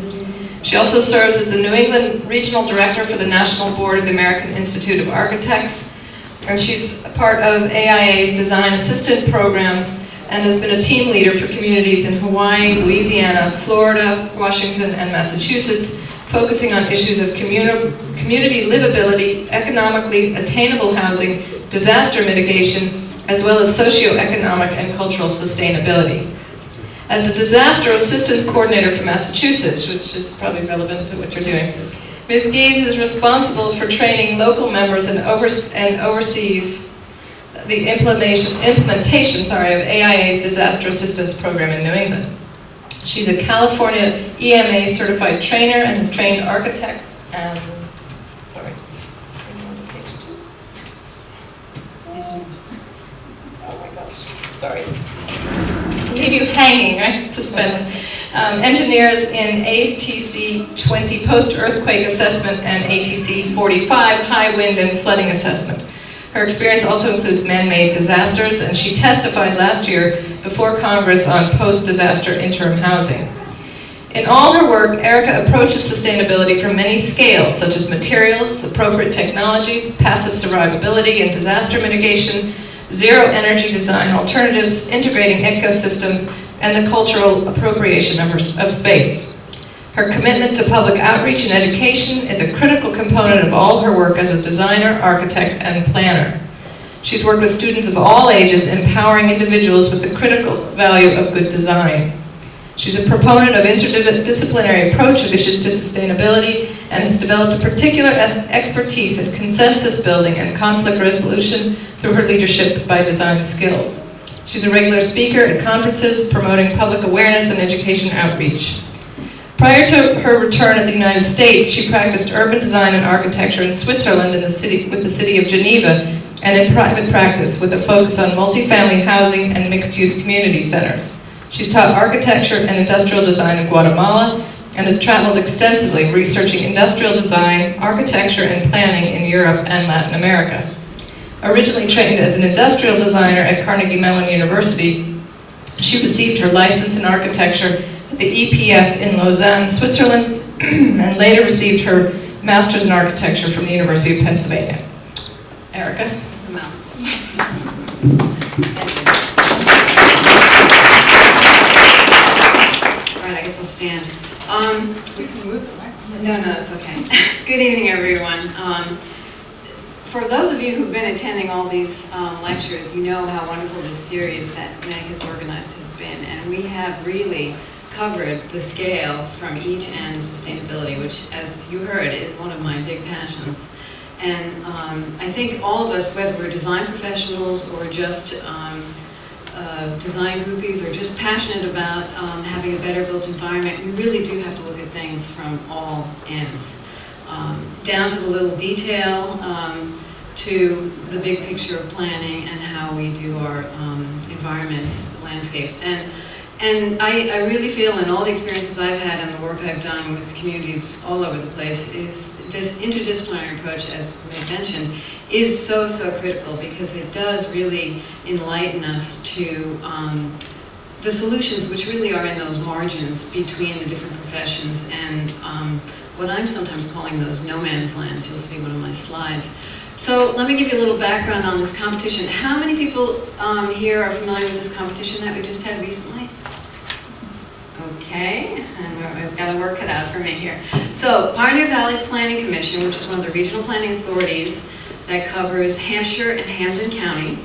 She also serves as the New England Regional Director for the National Board of the American Institute of Architects, and she's a part of AIA's Design Assistant Programs and has been a team leader for communities in Hawaii, Louisiana, Florida, Washington, and Massachusetts, focusing on issues of community livability, economically attainable housing, disaster mitigation, as well as socioeconomic and cultural sustainability. As the Disaster Assistance Coordinator for Massachusetts, which is probably relevant to what you're doing, Ms. Gies is responsible for training local members and oversees the implementation of AIA's Disaster Assistance Program in New England. She's a California EMA certified trainer and has trained architects and, leave you hanging, right? Suspense. Engineers in ATC 20 post-earthquake assessment and ATC 45 high wind and flooding assessment. Her experience also includes man-made disasters, and she testified last year before Congress on post-disaster interim housing. In all her work, Erica approaches sustainability from many scales, such as materials, appropriate technologies, passive survivability and disaster mitigation, zero energy design alternatives, integrating ecosystems, and the cultural appropriation of space. Her commitment to public outreach and education is a critical component of all her work as a designer, architect, and planner. She's worked with students of all ages, empowering individuals with the critical value of good design. She's a proponent of interdisciplinary approach of issues to sustainability and has developed a particular expertise in consensus building and conflict resolution through her leadership by design skills. She's a regular speaker at conferences promoting public awareness and education outreach. Prior to her return to the United States, she practiced urban design and architecture in Switzerland with the city of Geneva, and in private practice with a focus on multifamily housing and mixed-use community centers. She's taught architecture and industrial design in Guatemala and has traveled extensively researching industrial design, architecture, and planning in Europe and Latin America. Originally trained as an industrial designer at Carnegie Mellon University, she received her license in architecture at the EPF in Lausanne, Switzerland, and later received her master's in architecture from the University of Pennsylvania. Erica? It's a mouthful. All right, I guess I'll stand. We can move the microphone. No, it's okay. Good evening, everyone. For those of you who've been attending all these lectures, you know how wonderful this series that Meg has organized has been, and we have really covered the scale from each end of sustainability, which, as you heard, is one of my big passions. And I think all of us, whether we're design professionals or just design groupies or just passionate about having a better built environment, we really do have to look at things from all ends. Down to the little detail, to the big picture of planning and how we do our environments, landscapes. And I really feel in all the experiences I've had and the work I've done with communities all over the place is this interdisciplinary approach, as May mentioned, is so critical because it does really enlighten us to the solutions which really are in those margins between the different professions and what I'm sometimes calling those no man's lands. You'll see one of my slides. So let me give you a little background on this competition. How many people here are familiar with this competition that we just had recently? Okay, and I've got a work cut out for me here. So Pioneer Valley Planning Commission, which is one of the regional planning authorities that covers Hampshire and Hampden County.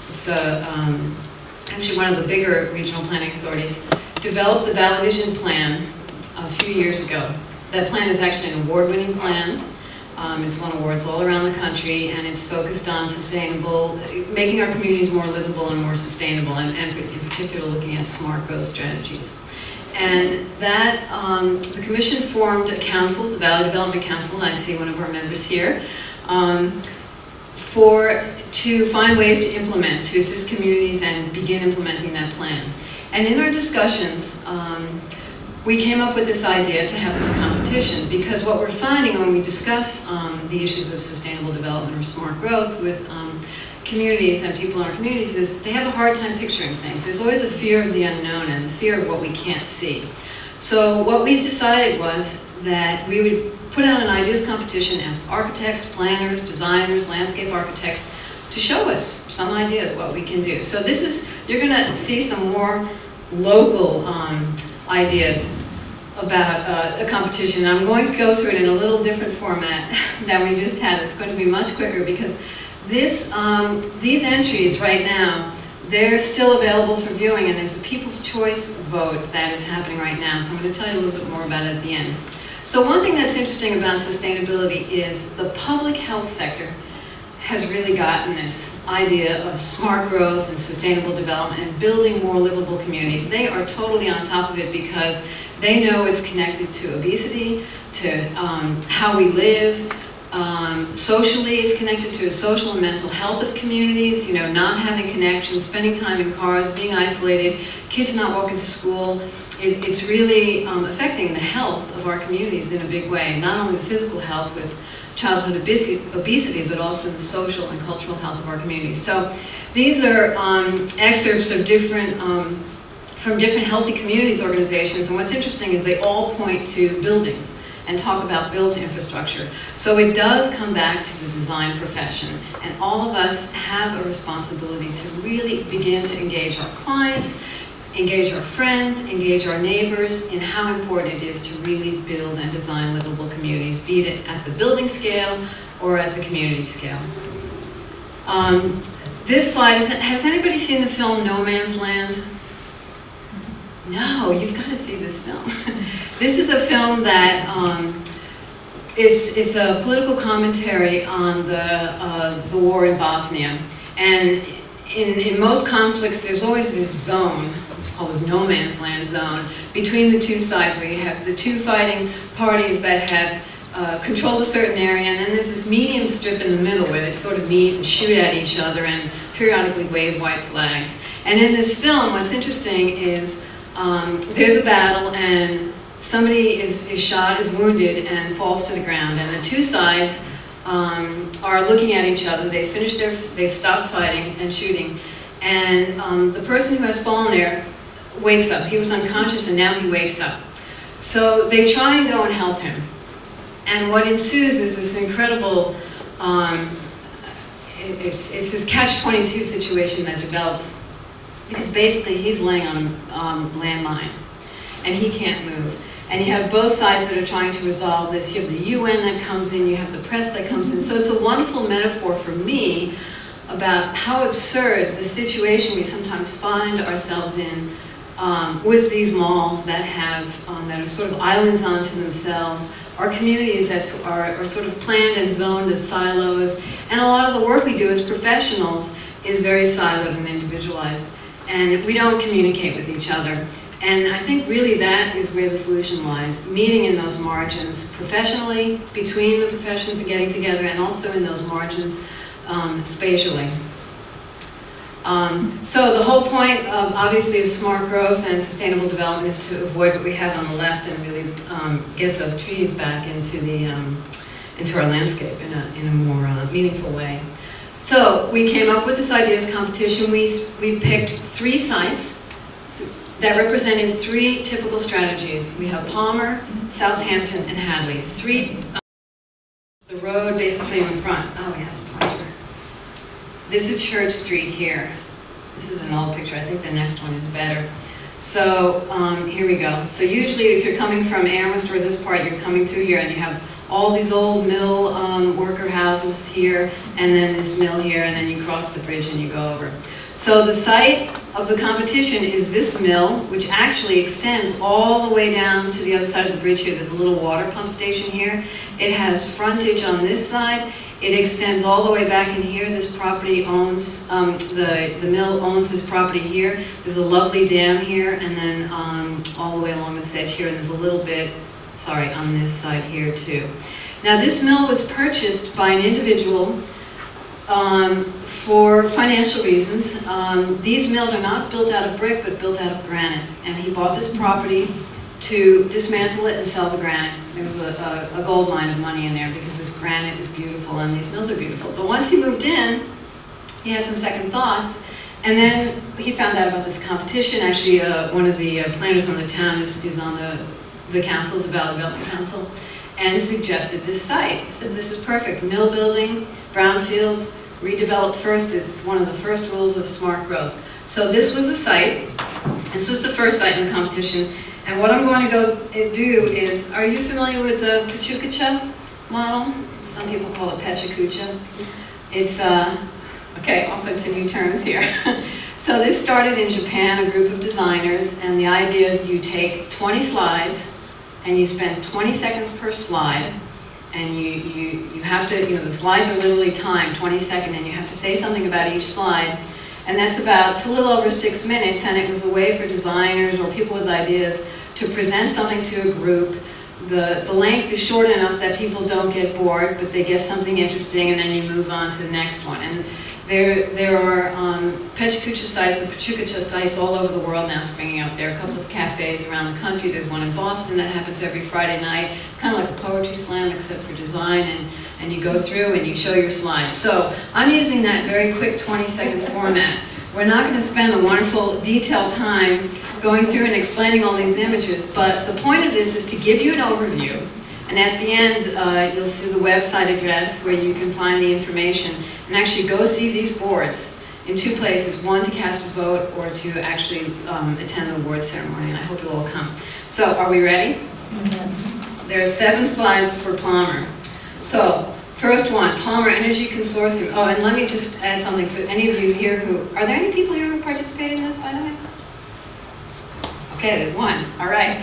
It's actually one of the bigger regional planning authorities, developed the Valley Vision Plan a few years ago. That plan is actually an award-winning plan. It's won awards all around the country, and it's focused on sustainable, making our communities more livable and more sustainable, and in particular looking at smart growth strategies. And that, the commission formed a council, the Valley Development Council, and I see one of our members here, to find ways to implement, to assist communities and begin implementing that plan. And in our discussions, we came up with this idea to have this competition, because what we're finding when we discuss the issues of sustainable development or smart growth with communities and people in our communities is they have a hard time picturing things. There's always a fear of the unknown and the fear of what we can't see. So what we decided was that we would put out an ideas competition, ask architects, planners, designers, landscape architects to show us some ideas what we can do. So this is, you're going to see some more local ideas about a competition. I'm going to go through it in a little different format than we just had. It's going to be much quicker because this, these entries right now, they're still available for viewing, and there's a People's Choice vote that is happening right now, so I'm going to tell you a little bit more about it at the end. So one thing that's interesting about sustainability is the public health sector has really gotten this idea of smart growth and sustainable development and building more livable communities. They are totally on top of it because they know it's connected to obesity, to how we live. Socially, it's connected to the social and mental health of communities, you know, not having connections, spending time in cars, being isolated, kids not walking to school. It's really affecting the health of our communities in a big way, not only the physical health with childhood obesity, but also the social and cultural health of our communities. So these are excerpts of different, from different healthy communities organizations, and what's interesting is they all point to buildings and talk about built infrastructure. So it does come back to the design profession, and all of us have a responsibility to really begin to engage our clients, engage our friends, engage our neighbors in how important it is to really build and design livable communities, be it at the building scale or at the community scale. This slide, has anybody seen the film No Man's Land? No, you've got to see this film. This is a film that it's a political commentary on the war in Bosnia. And in most conflicts, there's always this zone, it's called this no man's land zone, between the two sides, where you have the two fighting parties that have controlled a certain area, and then there's this medium strip in the middle where they sort of meet and shoot at each other and periodically wave white flags. And in this film, what's interesting is there's a battle and somebody is shot, is wounded, and falls to the ground. And the two sides are looking at each other. They've stopped fighting and shooting. And the person who has fallen there wakes up. He was unconscious and now he wakes up. So they try and go and help him. And what ensues is this incredible, it's this catch-22 situation that develops. Because basically he's laying on a landmine and he can't move. And you have both sides that are trying to resolve this. You have the UN that comes in, you have the press that comes in. So it's a wonderful metaphor for me about how absurd the situation we sometimes find ourselves in with these malls that are sort of islands unto themselves, our communities that are sort of planned and zoned as silos. And a lot of the work we do as professionals is very siloed and individualized. And we don't communicate with each other. And I think really that is where the solution lies, meeting in those margins professionally, between the professions and getting together, and also in those margins spatially. So the whole point, obviously, of smart growth and sustainable development is to avoid what we have on the left and really get those trees back into our landscape in a more meaningful way. So we came up with this ideas competition. We picked 3 sites that represented 3 typical strategies. We have Palmer, Southampton, and Hadley. 3, the road basically in front. Oh, we have a pointer. This is Church Street here. This is an old picture. I think the next one is better. So here we go. So usually if you're coming from Amherst or this part, you're coming through here and you have all these old mill worker houses here, and then this mill here, and then you cross the bridge and you go over. So the site of the competition is this mill, which actually extends all the way down to the other side of the bridge here. There's a little water pump station here. It has frontage on this side. It extends all the way back in here. This property owns, the mill owns this property here. There's a lovely dam here, and then all the way along this edge here, and there's a little bit, sorry, on this side here too. Now this mill was purchased by an individual for financial reasons. These mills are not built out of brick, but built out of granite. And he bought this property to dismantle it and sell the granite. There was a gold mine of money in there because this granite is beautiful and these mills are beautiful. But once he moved in, he had some second thoughts, and then he found out about this competition. Actually, one of the planners on the town is on the council, the Valley Development Council, and suggested this site. He said, this is perfect. Mill building, brownfields, redevelop first is one of the first rules of smart growth. So this was the site. This was the first site in the competition. And what I'm going to go do is, are you familiar with the Pachucacha model? Some people call it Pechacucha. It's, okay, I'll send some new terms here. So this started in Japan, a group of designers, and the idea is you take 20 slides and you spend 20 seconds per slide, and you have to, the slides are literally timed, 20 seconds, and you have to say something about each slide. And that's about, it's a little over 6 minutes, and it was a way for designers or people with ideas to present something to a group. The length is short enough that people don't get bored, but they get something interesting, and then you move on to the next one. And there are Pechacucha sites or Pachucacha sites all over the world now springing up. There are a couple of cafes around the country. There's one in Boston that happens every Friday night, kind of like a poetry slam except for design, and you go through and you show your slides. So I'm using that very quick 20-second format. We're not going to spend a wonderful detailed time going through and explaining all these images, but the point of this is to give you an overview, and at the end you'll see the website address where you can find the information, and actually go see these boards in two places, one to cast a vote or to actually attend the award ceremony, and I hope you'll all come. So, are we ready? Yes. There are 7 slides for Palmer. So, first one, Palmer Energy Consortium. Oh, and let me just add something for any of you here who, are there any people here who participate in this, by the way? Okay, there's one, all right.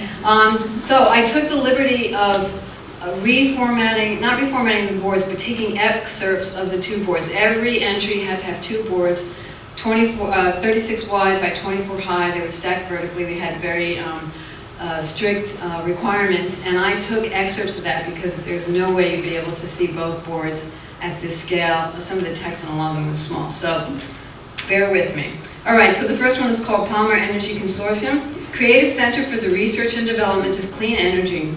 So I took the liberty of reformatting, not reformatting the boards, but taking excerpts of the 2 boards. Every entry had to have 2 boards, 36 wide by 24 high. They were stacked vertically. We had very strict requirements, and I took excerpts of that because there's no way you'd be able to see both boards at this scale. Some of the text on a lot of them was small, so bear with me. All right, so the first one is called Palmer Energy Consortium. Create a center for the research and development of clean energy.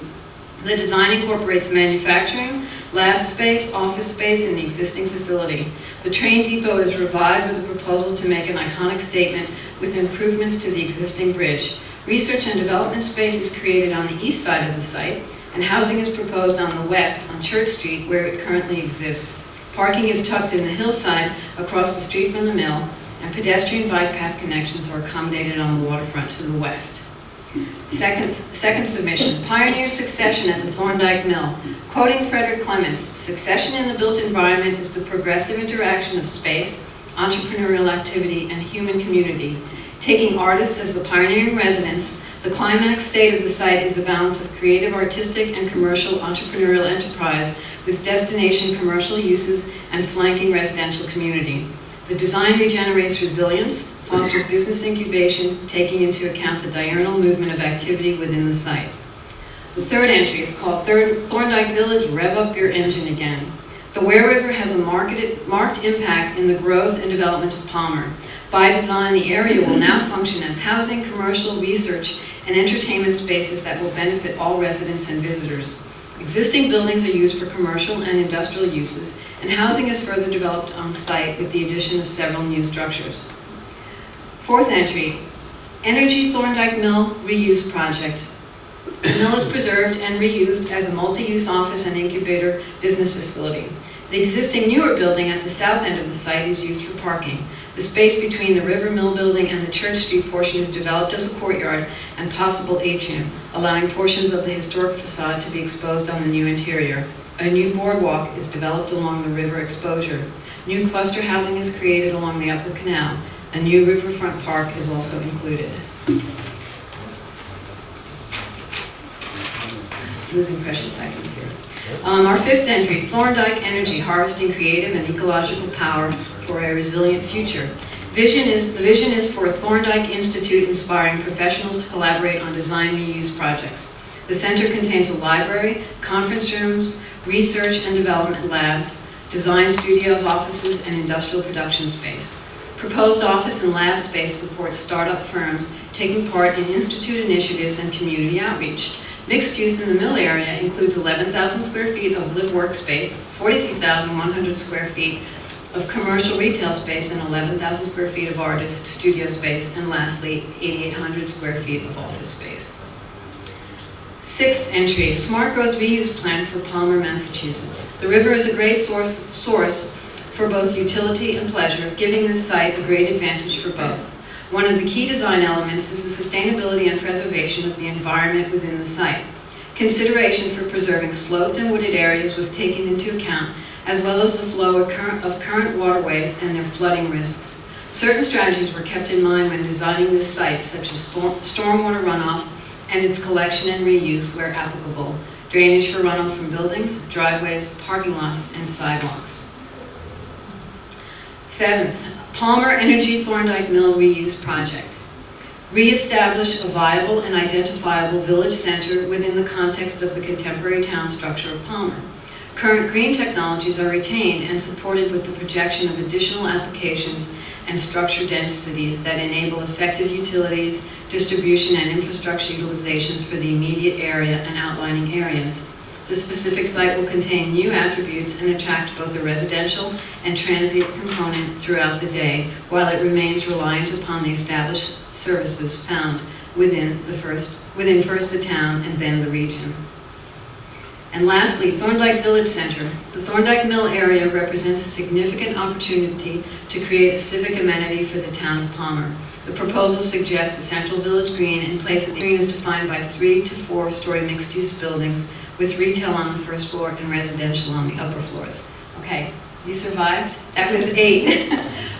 The design incorporates manufacturing, lab space, office space in the existing facility. The train depot is revived with a proposal to make an iconic statement with improvements to the existing bridge. Research and development space is created on the east side of the site, and housing is proposed on the west on Church Street where it currently exists. Parking is tucked in the hillside across the street from the mill, and pedestrian bike path connections are accommodated on the waterfront to the west. Second submission, pioneer succession at the Thorndike Mill. Quoting Frederick Clements, succession in the built environment is the progressive interaction of space, entrepreneurial activity, and human community. Taking artists as the pioneering residents, the climax state of the site is the balance of creative, artistic, and commercial entrepreneurial enterprise with destination commercial uses and flanking residential community. The design regenerates resilience, fosters business incubation, taking into account the diurnal movement of activity within the site. The third entry is called Thorndike Village, Rev Up Your Engine Again. The Ware River has a marked impact in the growth and development of Palmer. By design, the area will now function as housing, commercial, research, and entertainment spaces that will benefit all residents and visitors. Existing buildings are used for commercial and industrial uses, and housing is further developed on site with the addition of several new structures. Fourth entry, Energy Thorndike Mill Reuse Project. The mill is preserved and reused as a multi-use office and incubator business facility. The existing newer building at the south end of the site is used for parking. The space between the River Mill building and the Church Street portion is developed as a courtyard and possible atrium, allowing portions of the historic facade to be exposed on the new interior. A new boardwalk is developed along the river exposure. New cluster housing is created along the upper canal. A new riverfront park is also included. Losing precious seconds here. Our fifth entry, Thorndike Energy, harvesting creative and ecological power for a resilient future. The vision is for a Thorndike Institute inspiring professionals to collaborate on design reuse projects. The center contains a library, conference rooms, research and development labs, design studios, offices, and industrial production space. Proposed office and lab space supports startup firms taking part in institute initiatives and community outreach. Mixed use in the mill area includes 11,000 square feet of live workspace, 43,100 square feet of commercial retail space, and 11,000 square feet of artist studio space, and lastly, 8,800 square feet of office space. Sixth entry, smart growth reuse plan for Palmer, Massachusetts. The river is a great source for both utility and pleasure, giving this site a great advantage for both. One of the key design elements is the sustainability and preservation of the environment within the site. Consideration for preserving sloped and wooded areas was taken into account, as well as the flow of current waterways and their flooding risks. Certain strategies were kept in mind when designing this site, such as stormwater runoff and its collection and reuse where applicable, drainage for runoff from buildings, driveways, parking lots, and sidewalks. Seventh, Palmer Energy Thorndike Mill Reuse Project. Re-establish a viable and identifiable village center within the context of the contemporary town structure of Palmer. Current green technologies are retained and supported with the projection of additional applications and structure densities that enable effective utilities, distribution, and infrastructure utilizations for the immediate area and outlining areas. The specific site will contain new attributes and attract both a residential and transient component throughout the day, while it remains reliant upon the established services found within first the town and then the region. And lastly, Thorndike Village Center. The Thorndike Mill area represents a significant opportunity to create a civic amenity for the town of Palmer. The proposal suggests a central village green in place of the green is defined by 3 to 4 story mixed-use buildings with retail on the first floor and residential on the upper floors. Okay, you survived? That was 8.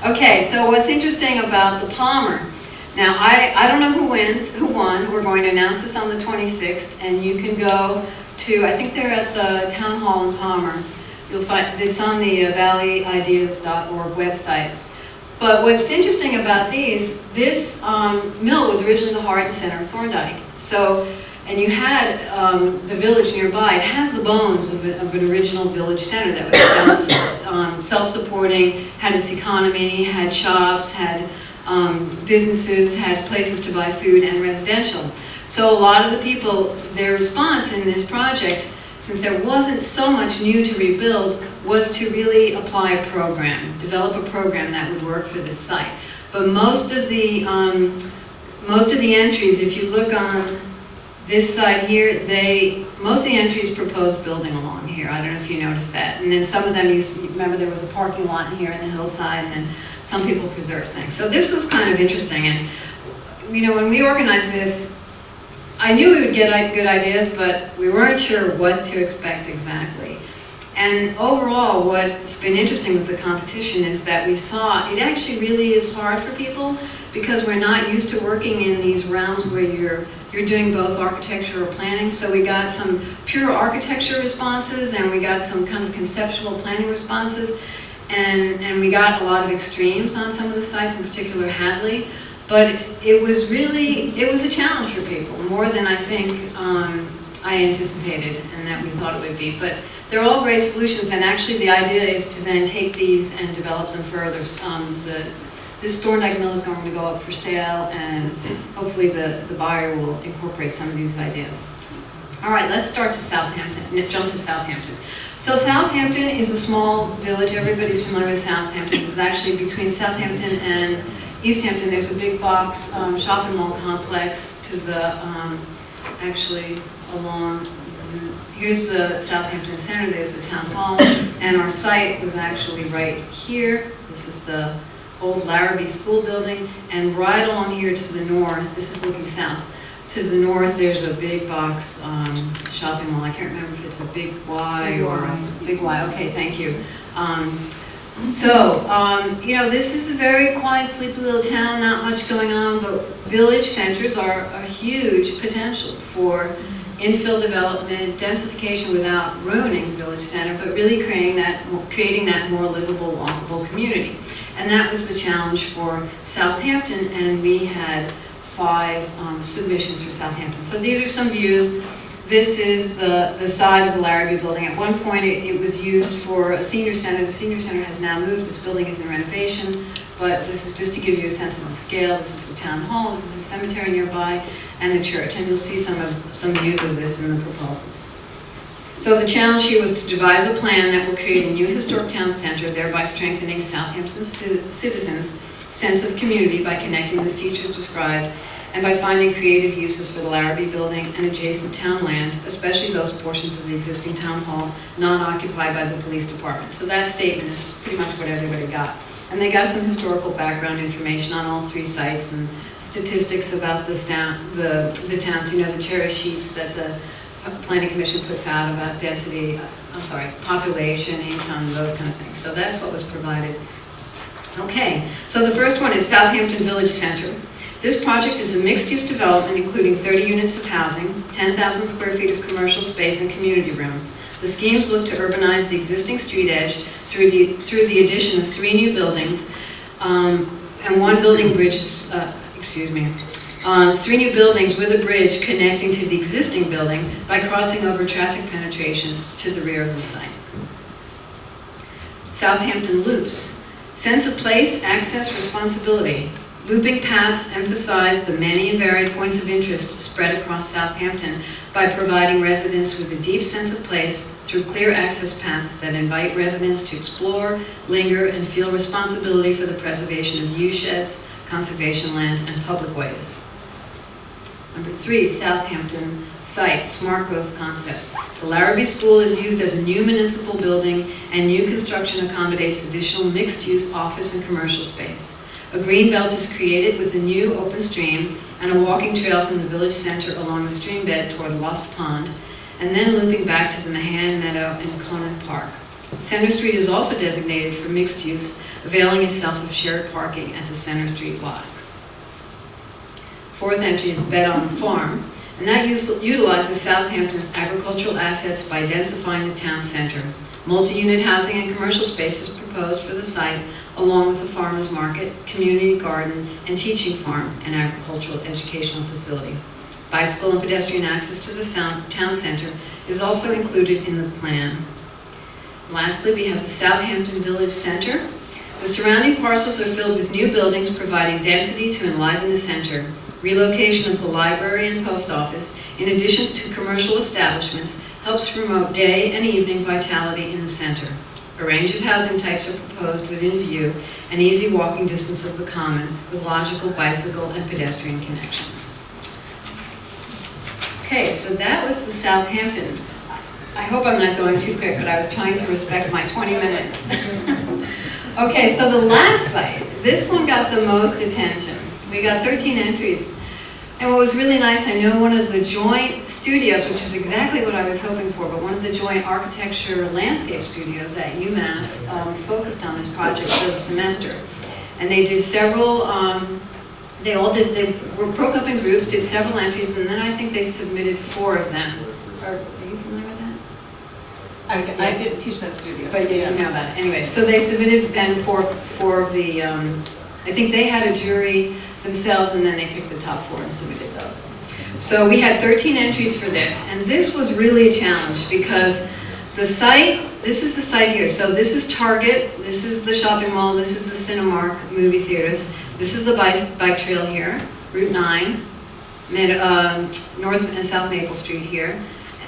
Okay, so what's interesting about the Palmer? Now, I don't know who won. We're going to announce this on the 26th, and you can go to, I think they're at the Town Hall in Palmer. You'll find, it's on the valleyideas.org website. But what's interesting about this mill was originally the heart and center of Thorndike. So, and you had the village nearby. It has the bones of an original village center that was self-supporting, had its economy, had shops, had businesses, had places to buy food, and residential. So a lot of the people, their response in this project, since there wasn't so much new to rebuild, was to really apply a program, develop a program that would work for this site. But most of the entries, if you look on this side here, most of the entries proposed building along here. I don't know if you noticed that. And then some of them, you remember there was a parking lot here in the hillside, and then some people preserved things. So this was kind of interesting. And you know, when we organized this, I knew we would get good ideas, but we weren't sure what to expect exactly. And overall, what's been interesting with the competition is that we saw it actually really is hard for people because we're not used to working in these realms where you're doing both architecture or planning. So we got some pure architecture responses, and we got some kind of conceptual planning responses, and we got a lot of extremes on some of the sites, in particular Hadley. But it was a challenge for people, more than I think I anticipated and that we thought it would be. But they're all great solutions, and actually the idea is to then take these and develop them further. This Thorndike Mill is going to go up for sale, and hopefully the buyer will incorporate some of these ideas. All right, let's start to Southampton, jump to Southampton. So Southampton is a small village. Everybody's familiar with Southampton. It's actually between Southampton and East Hampton. There's a big box shopping mall complex to the, actually along, here's the Southampton Center, there's the town hall, and our site was actually right here. This is the old Larrabee School building, and right along here to the north, this is looking south, to the north there's a big box shopping mall. I can't remember if it's a Big Y or a Big Y, okay, thank you. So, you know, this is a very quiet, sleepy little town, not much going on, but village centers are a huge potential for infill development, densification without ruining village center, but really creating that more livable, walkable community. And that was the challenge for Southampton, and we had 5 submissions for Southampton. So these are some views. This is the side of the Larrabee building. At one point it was used for a senior center. The senior center has now moved. This building is in renovation, but this is just to give you a sense of the scale. This is the town hall, this is the cemetery nearby, and the church. And you'll see some views of this in the proposals. So the challenge here was to devise a plan that will create a new historic town center, thereby strengthening Southampton's citizens' sense of community by connecting the features described and by finding creative uses for the Larrabee building and adjacent town land, especially those portions of the existing town hall non-occupied by the police department. So that statement is pretty much what everybody got. And they got some historical background information on all 3 sites and statistics about the towns, you know, the cherry sheets that the Planning Commission puts out about density, population, income, those kind of things. So that's what was provided. Okay, so the first one is Southampton Village Center. This project is a mixed-use development including 30 units of housing, 10,000 square feet of commercial space and community rooms. The schemes look to urbanize the existing street edge through the addition of 3 new buildings and 1 building bridge, 3 new buildings with a bridge connecting to the existing building by crossing over traffic penetrations to the rear of the site. Southampton Loops. Sense of place, access, responsibility. Looping paths emphasize the many and varied points of interest spread across Southampton by providing residents with a deep sense of place through clear access paths that invite residents to explore, linger, and feel responsibility for the preservation of viewsheds, conservation land, and public ways. Number 3, Southampton Site, Smart Growth Concepts. The Larrabee School is used as a new municipal building, and new construction accommodates additional mixed-use office and commercial space. A green belt is created with a new open stream and a walking trail from the village center along the stream bed toward Lost Pond, and then looping back to the Mahan Meadow and Conan Park. Center Street is also designated for mixed use, availing itself of shared parking at the Center Street lot. 4th entry is Bed on the Farm, and that utilizes Southampton's agricultural assets by densifying the town center. Multi-unit housing and commercial space is proposed for the site, along with a farmer's market, community garden, and teaching farm and agricultural educational facility. Bicycle and pedestrian access to the town center is also included in the plan. Lastly, we have the Southampton Village Center. The surrounding parcels are filled with new buildings providing density to enliven the center. Relocation of the library and post office, in addition to commercial establishments, helps promote day and evening vitality in the center. A range of housing types are proposed within view, an easy walking distance of the common, with logical bicycle and pedestrian connections. Okay, so that was the Southampton. I hope I'm not going too quick, but I was trying to respect my 20 minutes. Okay, so the last site, this one got the most attention. We got 13 entries. And what was really nice, I know one of the joint studios, which is exactly what I was hoping for, but one of the joint architecture landscape studios at UMass focused on this project for the semester. And they did several, they broke up in groups, did several entries, and then I think they submitted 4 of them. Are you familiar with that? I didn't teach that studio. But you know about it. Anyway, so they submitted then for the, I think they had a jury themselves, and then they picked the top 4 and submitted those. So we had 13 entries for this, and this was really a challenge because the site, this is the site here. So this is Target, this is the shopping mall, this is the Cinemark movie theaters, this is the bike trail here, Route 9, North and South Maple Street here.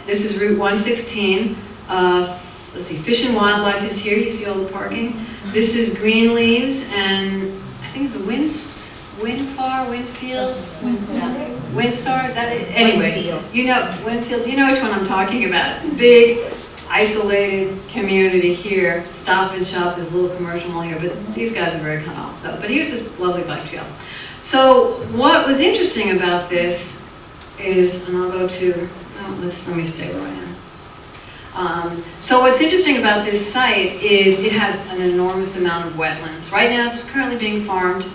This is Route 116. Let's see, Fish and Wildlife is here. You see all the parking. This is Greenleaves, and I think it's Windstar, is that it? Anyway, you know, Winfields, you know which one I'm talking about. Big, isolated community here. Stop and Shop, this little commercial mall here, but these guys are very cut off. So, but here's this lovely bike trail. So what was interesting about this is, and I'll go to, let me stay where I am. So what's interesting about this site is it has an enormous amount of wetlands. Right now it's currently being farmed.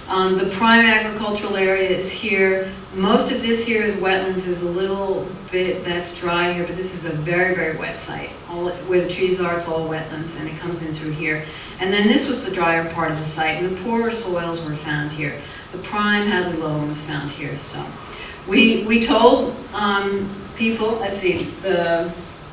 The prime agricultural area is here. Most of this here is wetlands. There's a little bit that's dry here, but this is a very, very wet site. Where the trees are, it's all wetlands, and it comes in through here. And then this was the drier part of the site, and the poorer soils were found here. The prime Hadley loam was found here. So we told people, let's see,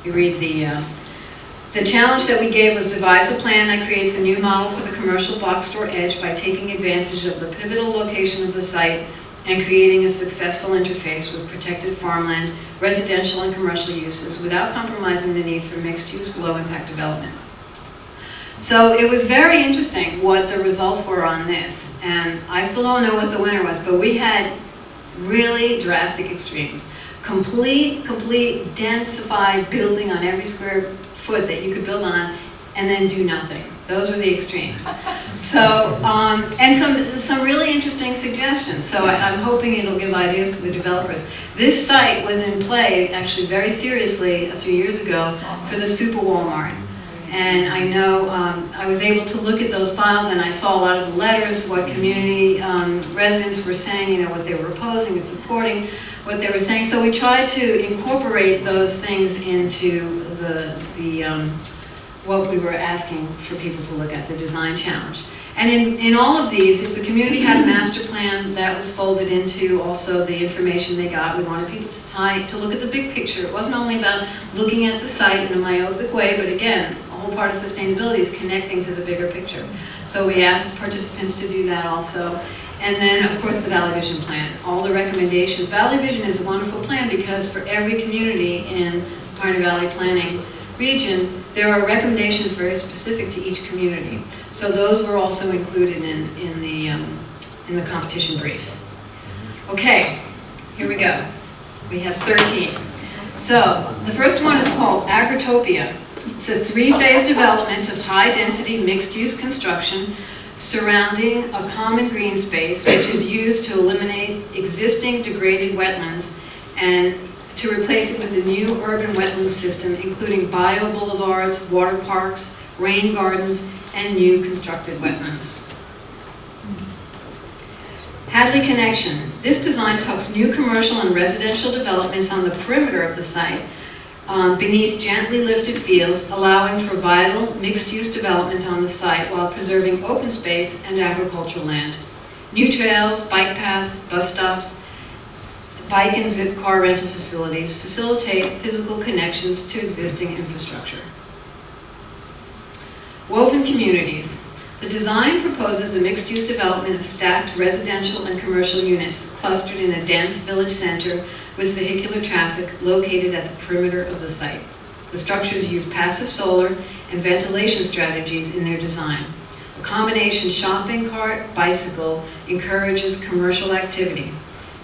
you read the challenge that we gave was devise a plan that creates a new model for the commercial box store edge by taking advantage of the pivotal location of the site and creating a successful interface with protected farmland, residential and commercial uses without compromising the need for mixed-use, low-impact development. So it was very interesting what the results were on this, and I still don't know what the winner was, but we had really drastic extremes. Complete densified building on every square foot that you could build on, and then do nothing. Those are the extremes. So, and some really interesting suggestions. So I'm hoping it'll give ideas to the developers. This site was in play, actually very seriously, a few years ago for the Super Walmart. And I know I was able to look at those files, and I saw a lot of the letters, what community residents were saying, you know, what they were opposing or supporting, what they were saying. So we tried to incorporate those things into what we were asking for people to look at, the design challenge. And in all of these, if the community had a master plan, that was folded into also the information they got. We wanted people to look at the big picture. It wasn't only about looking at the site in a myopic way, but again, a whole part of sustainability is connecting to the bigger picture. So we asked participants to do that also. And then, of course, the Valley Vision Plan, all the recommendations. Valley Vision is a wonderful plan because for every community in Pioneer Valley Planning region, there are recommendations very specific to each community. So those were also included in the competition brief. Okay, here we go. We have 13. So the first one is called Agritopia. It's a 3-phase development of high-density mixed-use construction surrounding a common green space which is used to eliminate existing degraded wetlands and to replace it with a new urban wetland system, including bio-boulevards, water parks, rain gardens, and new constructed wetlands. Hadley Connection. This design tucks new commercial and residential developments on the perimeter of the site beneath gently lifted fields, allowing for vital mixed-use development on the site while preserving open space and agricultural land. New trails, bike paths, bus stops, bike and zip car rental facilities facilitate physical connections to existing infrastructure. Woven communities. The design proposes a mixed-use development of stacked residential and commercial units clustered in a dense village center with vehicular traffic located at the perimeter of the site. The structures use passive solar and ventilation strategies in their design. A combination shopping cart, bicycle encourages commercial activity.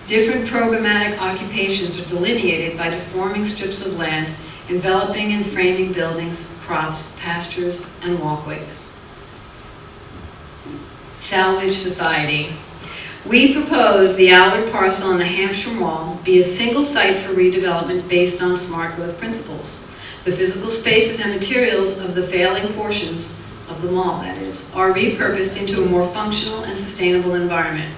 Different programmatic occupations are delineated by deforming strips of land, enveloping and framing buildings, crops, pastures, and walkways. Salvage Society. We propose the Allard parcel on the Hampshire Mall be a single site for redevelopment based on smart growth principles. The physical spaces and materials of the failing portions of the mall, that is, are repurposed into a more functional and sustainable environment.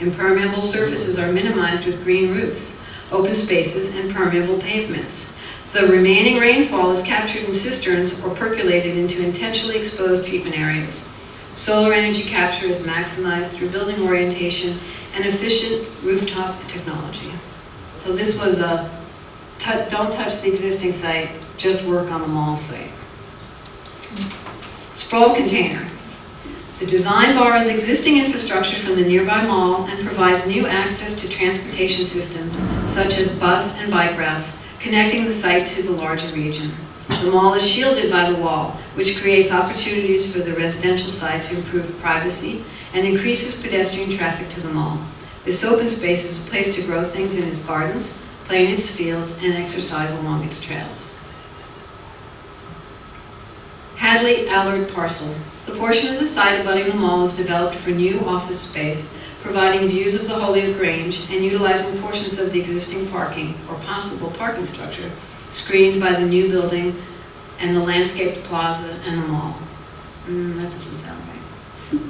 Impermeable surfaces are minimized with green roofs, open spaces, and permeable pavements. The remaining rainfall is captured in cisterns or percolated into intentionally exposed treatment areas. Solar energy capture is maximized through building orientation and efficient rooftop technology. So this was a don't touch the existing site, just work on the mall site. Sprawl container. The design borrows existing infrastructure from the nearby mall and provides new access to transportation systems such as bus and bike routes connecting the site to the larger region. The mall is shielded by the wall, which creates opportunities for the residential side to improve privacy and increases pedestrian traffic to the mall. This open space is a place to grow things in its gardens, play in its fields, and exercise along its trails. Hadley Allard parcel. The portion of the site abutting the mall is developed for new office space, providing views of the Holyoke Grange and utilizing portions of the existing parking or possible parking structure screened by the new building and the landscaped plaza and the mall. That doesn't sound right.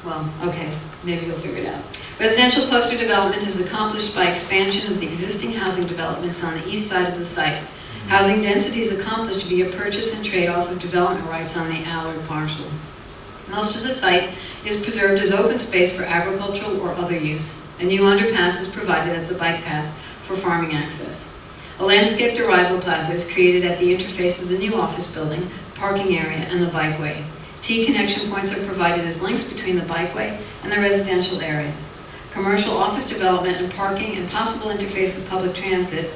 Well, okay, maybe you'll figure it out. Residential cluster development is accomplished by expansion of the existing housing developments on the east side of the site. Housing density is accomplished via purchase and trade-off of development rights on the Allard parcel. Most of the site is preserved as open space for agricultural or other use. A new underpass is provided at the bike path for farming access. A landscaped arrival plaza is created at the interface of the new office building, parking area, and the bikeway. T-connection points are provided as links between the bikeway and the residential areas. Commercial office development and parking and possible interface with public transit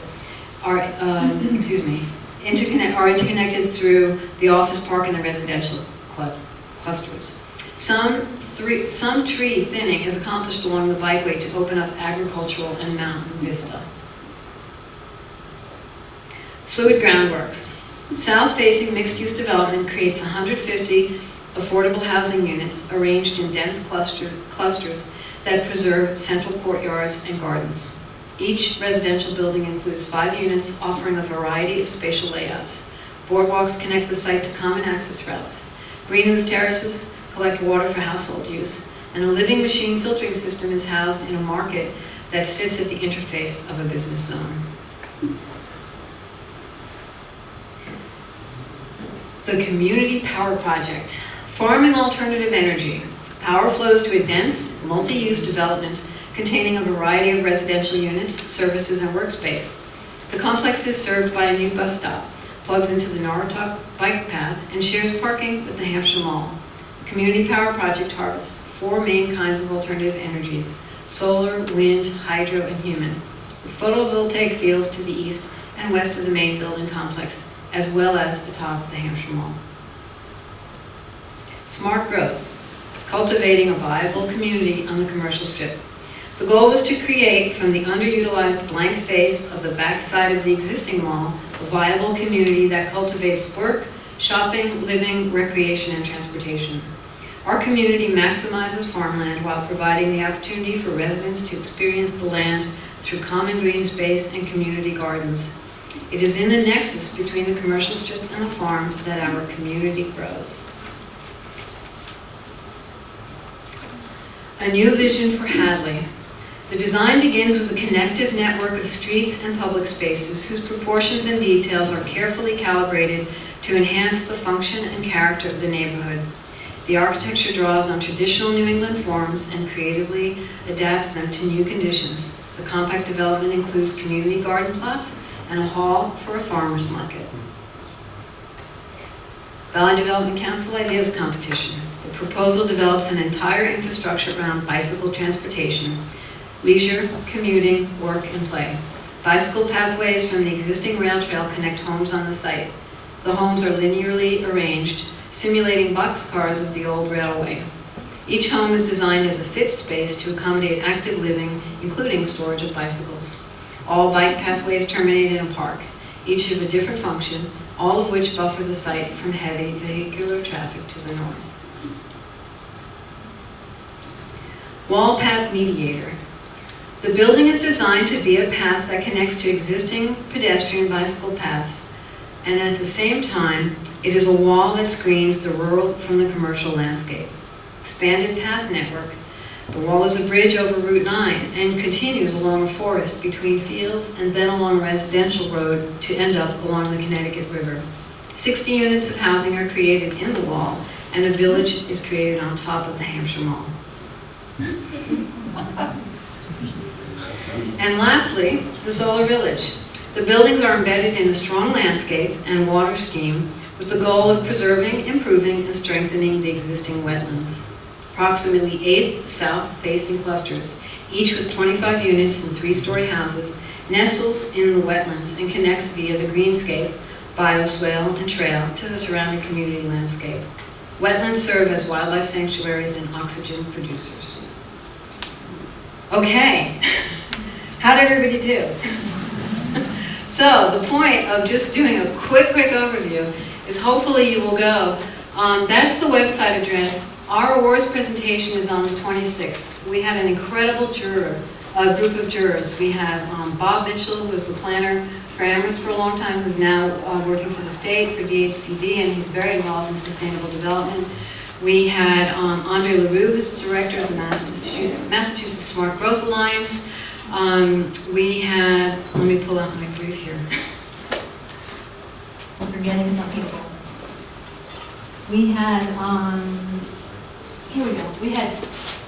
are, interconnected through the office park and the residential clusters. Some tree thinning is accomplished along the bikeway to open up agricultural and mountain vista. Fluid groundworks. South-facing mixed-use development creates 150 affordable housing units arranged in dense clusters that preserve central courtyards and gardens. Each residential building includes 5 units offering a variety of spatial layouts. Boardwalks connect the site to common access routes. Green roof terraces collect water for household use, and a living machine filtering system is housed in a market that sits at the interface of a business zone. The Community Power Project. Farming alternative energy. Power flows to a dense, multi-use development containing a variety of residential units, services, and workspace. The complex is served by a new bus stop, plugs into the Norritalk bike path, and shares parking with the Hampshire Mall. The Community Power Project harvests 4 main kinds of alternative energies: solar, wind, hydro, and human, with photovoltaic fields to the east and west of the main building complex, as well as atop the Hampshire Mall. Smart growth. Cultivating a viable community on the commercial strip. The goal was to create, from the underutilized blank face of the backside of the existing mall, a viable community that cultivates work, shopping, living, recreation, and transportation. Our community maximizes farmland while providing the opportunity for residents to experience the land through common green space and community gardens. It is in the nexus between the commercial strip and the farm that our community grows. A new vision for Hadley. The design begins with a connective network of streets and public spaces whose proportions and details are carefully calibrated to enhance the function and character of the neighborhood. The architecture draws on traditional New England forms and creatively adapts them to new conditions. The compact development includes community garden plots and a hall for a farmer's market. Valley Development Council Ideas Competition. The proposal develops an entire infrastructure around bicycle transportation, leisure, commuting, work, and play. Bicycle pathways from the existing rail trail connect homes on the site. The homes are linearly arranged, simulating boxcars of the old railway. Each home is designed as a fit space to accommodate active living, including storage of bicycles. All bike pathways terminate in a park, each of a different function, all of which buffer the site from heavy vehicular traffic to the north. Wall path mediator. The building is designed to be a path that connects to existing pedestrian bicycle paths, and at the same time, it is a wall that screens the rural from the commercial landscape. Expanded path network. The wall is a bridge over Route 9 and continues along a forest between fields and then along a residential road to end up along the Connecticut River. 60 units of housing are created in the wall, and a village is created on top of the Hampshire Mall. And lastly, the Solar Village. The buildings are embedded in a strong landscape and water scheme with the goal of preserving, improving, and strengthening the existing wetlands. Approximately 8 south-facing clusters, each with 25 units and 3-story houses, nestles in the wetlands and connects via the greenscape, bioswale, and trail to the surrounding community landscape. Wetlands serve as wildlife sanctuaries and oxygen producers. Okay, how did everybody do? So the point of just doing a quick overview is hopefully you will go. That's the website address. Our awards presentation is on the 26th. We had an incredible group of jurors. We had Bob Mitchell, who was the planner grammars for a long time, who's now working for the state, for DHCD, and he's very involved in sustainable development. We had Andre LaRue, who's the director of the Massachusetts Smart Growth Alliance. We had, let me pull out my brief here. I'm forgetting some people. We had, here we go. We had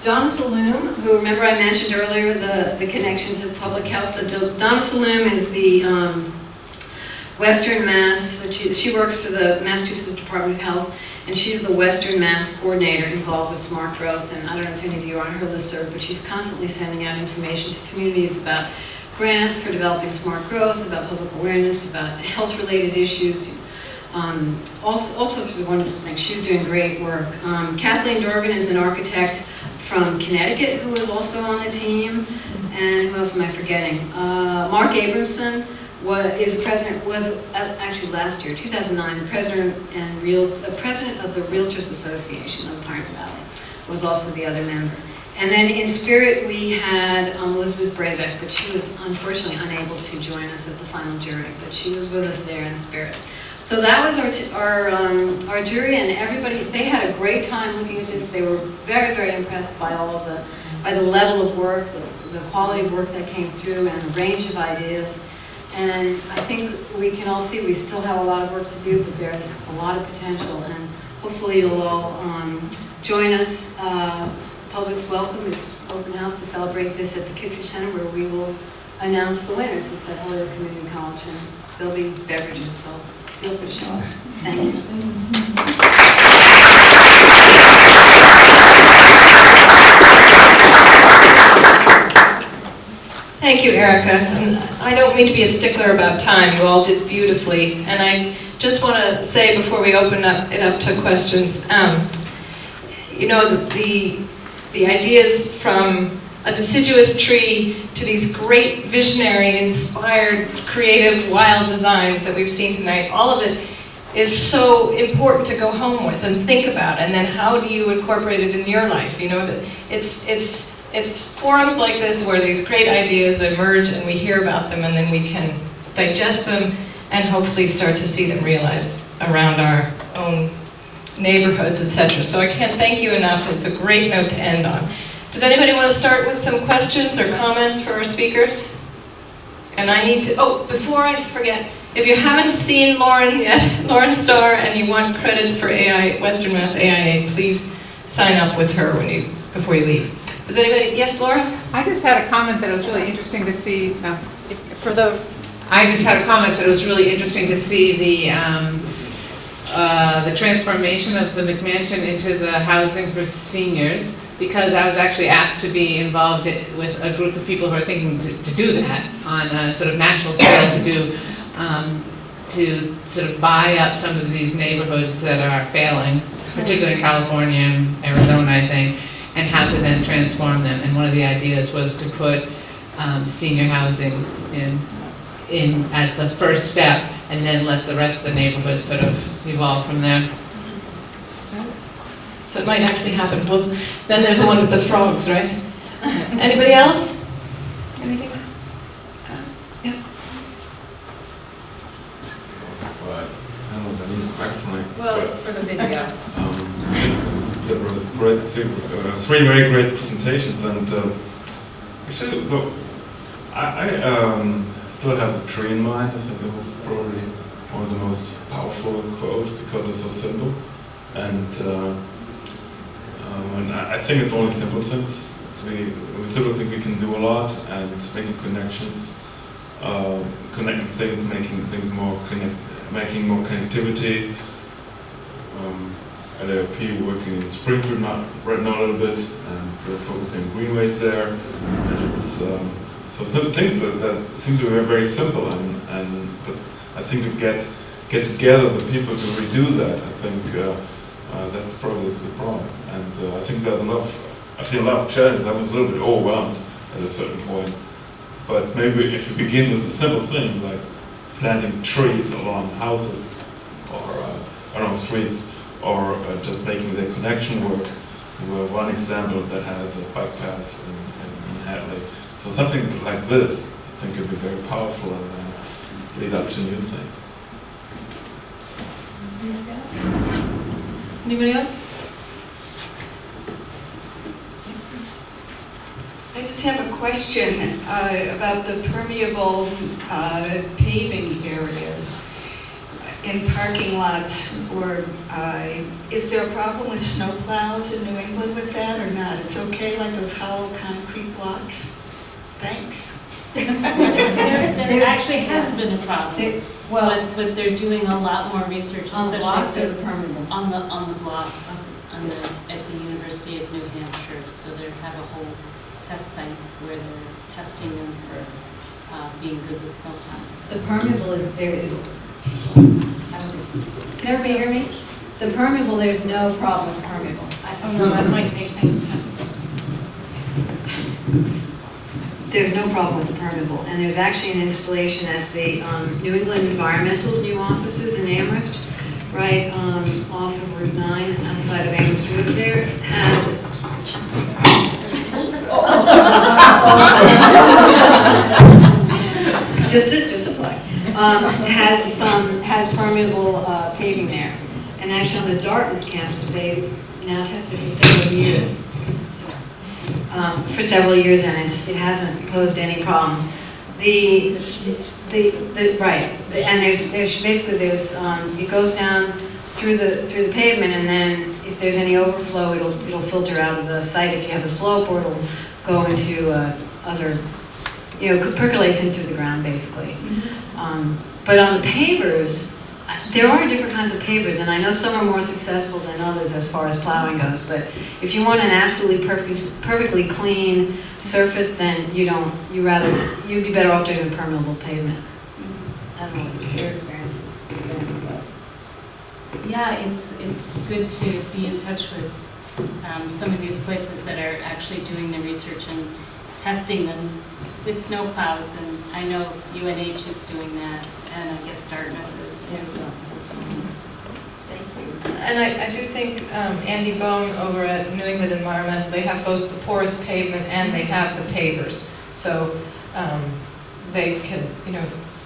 Donna Saloom, who, remember I mentioned earlier the connection to public health. So Donna Saloom is the Western Mass, she works for the Massachusetts Department of Health, and she's the Western Mass coordinator involved with smart growth. And I don't know if any of you are on her listserv, but she's constantly sending out information to communities about grants for developing smart growth, about public awareness, about health-related issues, all sorts of wonderful things. She's doing great work. Kathleen Dorgan is an architect from Connecticut who is also on the team. And who else am I forgetting? Mark Abramson was actually last year, 2009, the president of the Realtors Association of Pioneer Valley, was also the other member. And then in spirit we had Elizabeth Breivik, but she was unfortunately unable to join us at the final jury, but she was with us there in spirit. So that was our jury, and everybody, they had a great time looking at this. They were very, very impressed by by the level of work, the quality of work that came through, and the range of ideas. And I think we can all see we still have a lot of work to do, but there's a lot of potential, and hopefully you'll all join us. Public's welcome. It's open house to celebrate this at the Kittredge Center, where we will announce the winners. It's at Holyoke Community College, and there'll be beverages, so feel free to show up. Thank you. Thank you, Erica. And I don't mean to be a stickler about time. You all did beautifully. And I just want to say before we open it up to questions, you know, the ideas from a deciduous tree to these great visionary, inspired, creative, wild designs that we've seen tonight, all of it is so important to go home with and think about. And then how do you incorporate it in your life? You know, that it's forums like this where these great ideas emerge and we hear about them, and then we can digest them and hopefully start to see them realized around our own neighborhoods, etc. So I can't thank you enough. It's a great note to end on. Does anybody want to start with some questions or comments for our speakers? And I need to, oh, before I forget, if you haven't seen Lauren yet, Lauren Starr, and you want credits for Western Mass AIA, please sign up with her before you leave. Does anybody, yes, Laura? I just had a comment that it was really interesting to see, I just had a comment that it was really interesting to see the transformation of the McMansion into the housing for seniors, because I was actually asked to be involved with a group of people who are thinking to do that on a sort of national scale, to sort of buy up some of these neighborhoods that are failing, particularly in California and Arizona, I think, and how to then transform them. And one of the ideas was to put senior housing in as the first step, and then let the rest of the neighborhood sort of evolve from there. So it might actually happen. Well, then there's the one with the frogs, right? Anybody else? Anything else? Yeah. Well, it's for the video. There were three very great presentations, and actually, I still have the tree in mind. I think it was probably one of the most powerful quote because it's so simple, and I think it's only simple things. We simply think we can do a lot, and making connections, connecting things, making things making more connectivity. At AOP, working in Springfield right now a little bit, and focusing on greenways there. And it's so some things that seem to be very simple, but I think to get together the people to redo that, I think that's probably the problem. And I think there's I've seen a lot of challenges. I was a little bit overwhelmed at a certain point. But maybe if you begin with a simple thing like planting trees along houses or along streets, or just making the connection work. We're one example that has a bike path in Hadley. So something like this, I think, could be very powerful, lead up to new things. Anybody else? I just have a question about the permeable paving areas in parking lots, or is there a problem with snowplows in New England with that or not? It's okay, like those hollow concrete blocks? Thanks. There actually has been a problem, Well, but they're doing a lot more research, on the especially blocks or the permeable? on the blocks at the University of New Hampshire. So they have a whole test site where they're testing them for being good with snowplows. The permeable is, there is, can everybody hear me? The permeable, there's no problem with permeable. Oh no, that might make things happen. There's no problem with the permeable, and there's actually an installation at the New England Environmental's new offices in Amherst, right off of Route 9, outside of Amherst Woods there, has... just a plug. Has permeable paving there. And actually on the Dartmouth campus, they've now tested for several years. And it hasn't posed any problems. Right, and there's it goes down through the pavement, and then if there's any overflow, it'll filter out of the site. If you have a slope, or it'll go into other, percolates into the ground basically. But on the pavers, there are different kinds of pavers, and I know some are more successful than others as far as plowing goes, but if you want an absolutely perfectly clean surface, then you'd be better off doing a permeable pavement. I don't know what your experience has been, but. Yeah, it's good to be in touch with some of these places that are actually doing the research and testing them with snowplows, and I know UNH is doing that, and I guess Dartmouth is too. Thank you. And I do think Andy Bone over at New England Environmental, they have both the porous pavement and they have the pavers. So they can,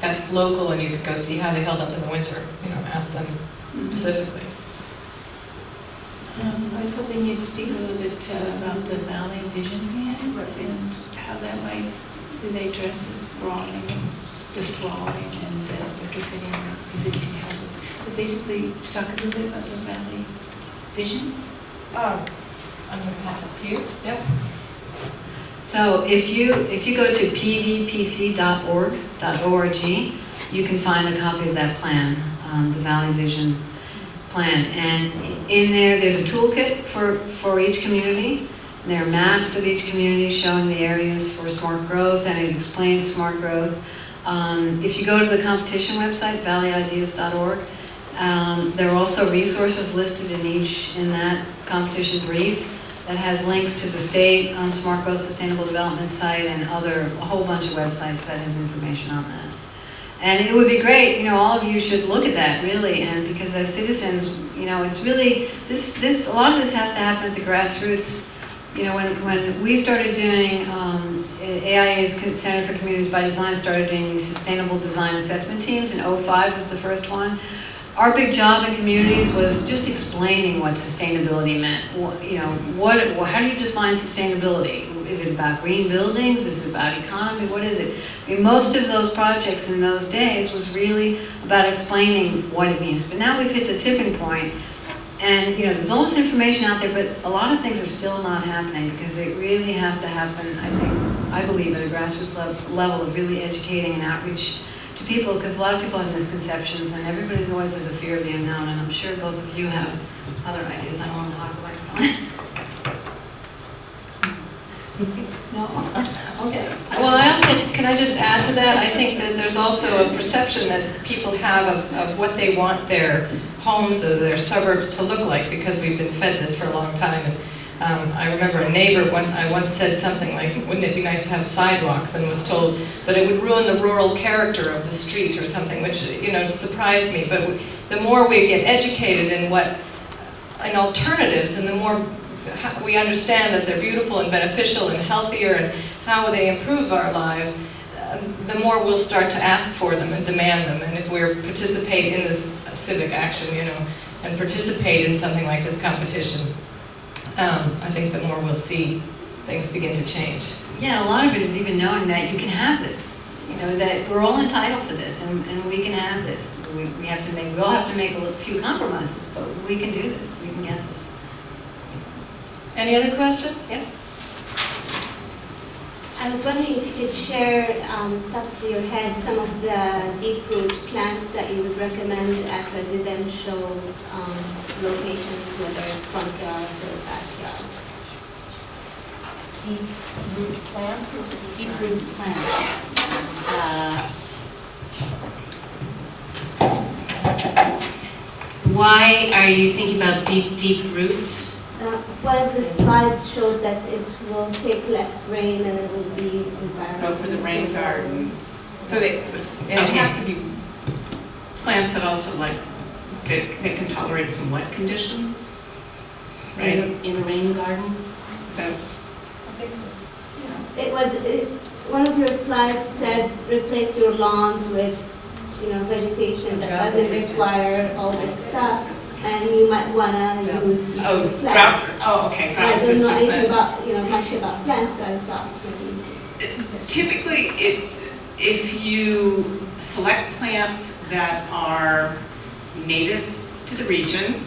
that's local, and you could go see how they held up in the winter, ask them specifically. I was hoping you'd speak a little bit about the Valley Vision Plan and how that might relate to us as sprawling and retrofitting existing houses. But basically, just talk a little bit about the Valley Vision. I'm going to pass it to you. Yep. So if you go to pvpc.org, you can find a copy of that plan, the Valley Vision Plan. And in there's a toolkit for each community. There are maps of each community showing the areas for smart growth, and it explains smart growth. If you go to the competition website, valleyideas.org, there are also resources listed in that competition brief that has links to the state Smart Growth Sustainable Development site and a whole bunch of websites that has information on that. And it would be great, all of you should look at that really, and because as citizens, it's really, a lot of this has to happen at the grassroots. When we started doing, AIA's Center for Communities by Design started doing these sustainable design assessment teams, and 2005 was the first one. Our big job in communities was just explaining what sustainability meant. How do you define sustainability? Is it about green buildings? Is it about economy? What is it? I mean, most of those projects in those days was really about explaining what it means. But now we've hit the tipping point, and there's all this information out there, but a lot of things are still not happening because it really has to happen, I believe, at a grassroots level of really educating and outreach to people, because a lot of people have misconceptions, and everybody always has a fear of the unknown, and I'm sure both of you have other ideas. I don't want to hog the microphone. No? Okay. Well, can I just add to that? I think that there's also a perception that people have of what they want their homes or their suburbs to look like, because we've been fed this for a long time. And I remember a neighbor, I once said something like, wouldn't it be nice to have sidewalks, and was told, but it would ruin the rural character of the street or something, which surprised me. But the more we get educated in alternatives, and the more we understand that they're beautiful and beneficial and healthier and how they improve our lives, the more we'll start to ask for them and demand them. And if we participate in this civic action, you know, and participate in something like this competition, I think the more we'll see things begin to change. Yeah, a lot of it is even knowing that you can have this. You know, that we're all entitled to this, and we can have this. We all have to make a few compromises, but we can do this. We can get this. Any other questions? Yeah. I was wondering if you could share, top of your head, some of the deep root plants that you would recommend at residential locations, whether it's front yards or backyards. Deep root plants? Deep root plants. Why are you thinking about deep roots? Well, the slides showed that it will take less rain and it will be environmental. Oh, for the rain gardens. So they have to be plants that also they can tolerate some wet conditions, right? In a rain garden? So, one of your slides said replace your lawns with, you know, vegetation that doesn't require all this stuff. And you might want to use deep root plants. okay, drought I don't know anything plants. about, you know, much about plants, so I thought maybe. Typically, if you select plants that are native to the region,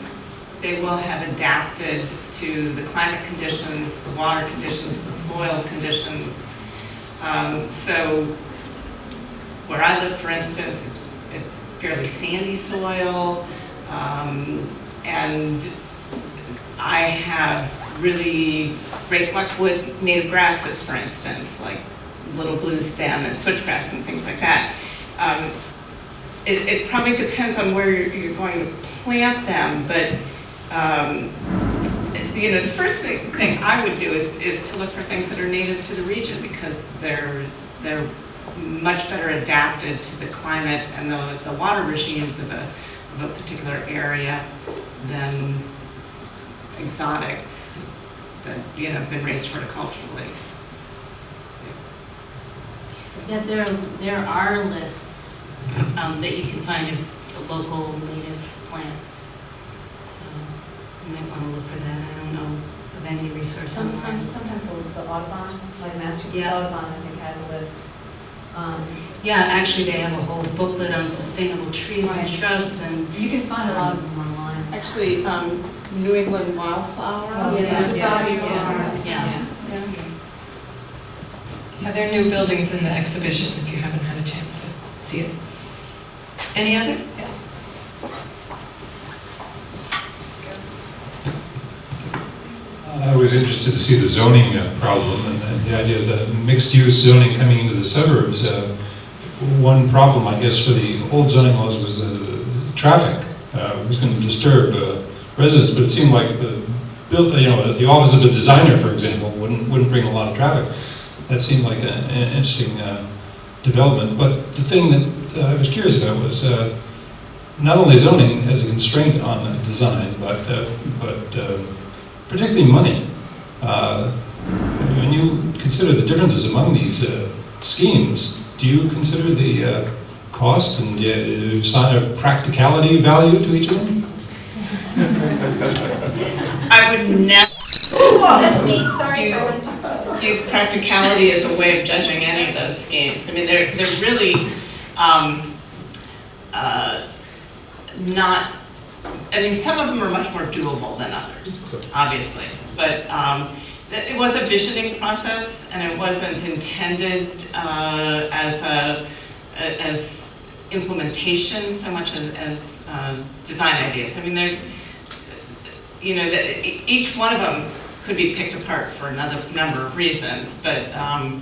they will have adapted to the climate conditions, the water conditions, the soil conditions. So where I live, for instance, it's fairly sandy soil. And I have really great luck with native grasses, for instance, like little blue stem and switchgrass and things like that. It probably depends on where you're going to plant them, but you know, the first thing I would do is to look for things that are native to the region, because they're much better adapted to the climate and the water regimes of a particular area than exotics that, you know, have been raised horticulturally. Yeah, there are lists that you can find of local native plants. So you might want to look for that. I don't know of any resources. Sometimes the Audubon, like Massachusetts Audubon, I think has a list. Yeah, actually they have a whole booklet on sustainable trees and shrubs, and you can find a lot of them online. Actually, New England wildflower. Yeah, there are new buildings in the exhibition if you haven't had a chance to see it. Any other? Yeah. I was interested to see the zoning problem and the idea of the mixed-use zoning coming into the suburbs. One problem, I guess, for the old zoning laws was the traffic. It was going to disturb residents, but it seemed like the office of a designer, for example, wouldn't bring a lot of traffic. That seemed like an interesting development. But the thing that I was curious about was not only zoning has a constraint on design, but particularly money. When you consider the differences among these schemes, do you consider the cost and assign a practicality value to each of them? I would never That's me, sorry. use practicality as a way of judging any of those schemes. I mean, they're really not, I mean, some of them are much more doable than others, obviously. But it was a visioning process, and it wasn't intended as implementation so much as design ideas. I mean, there's, you know, each one of them could be picked apart for another number of reasons, but I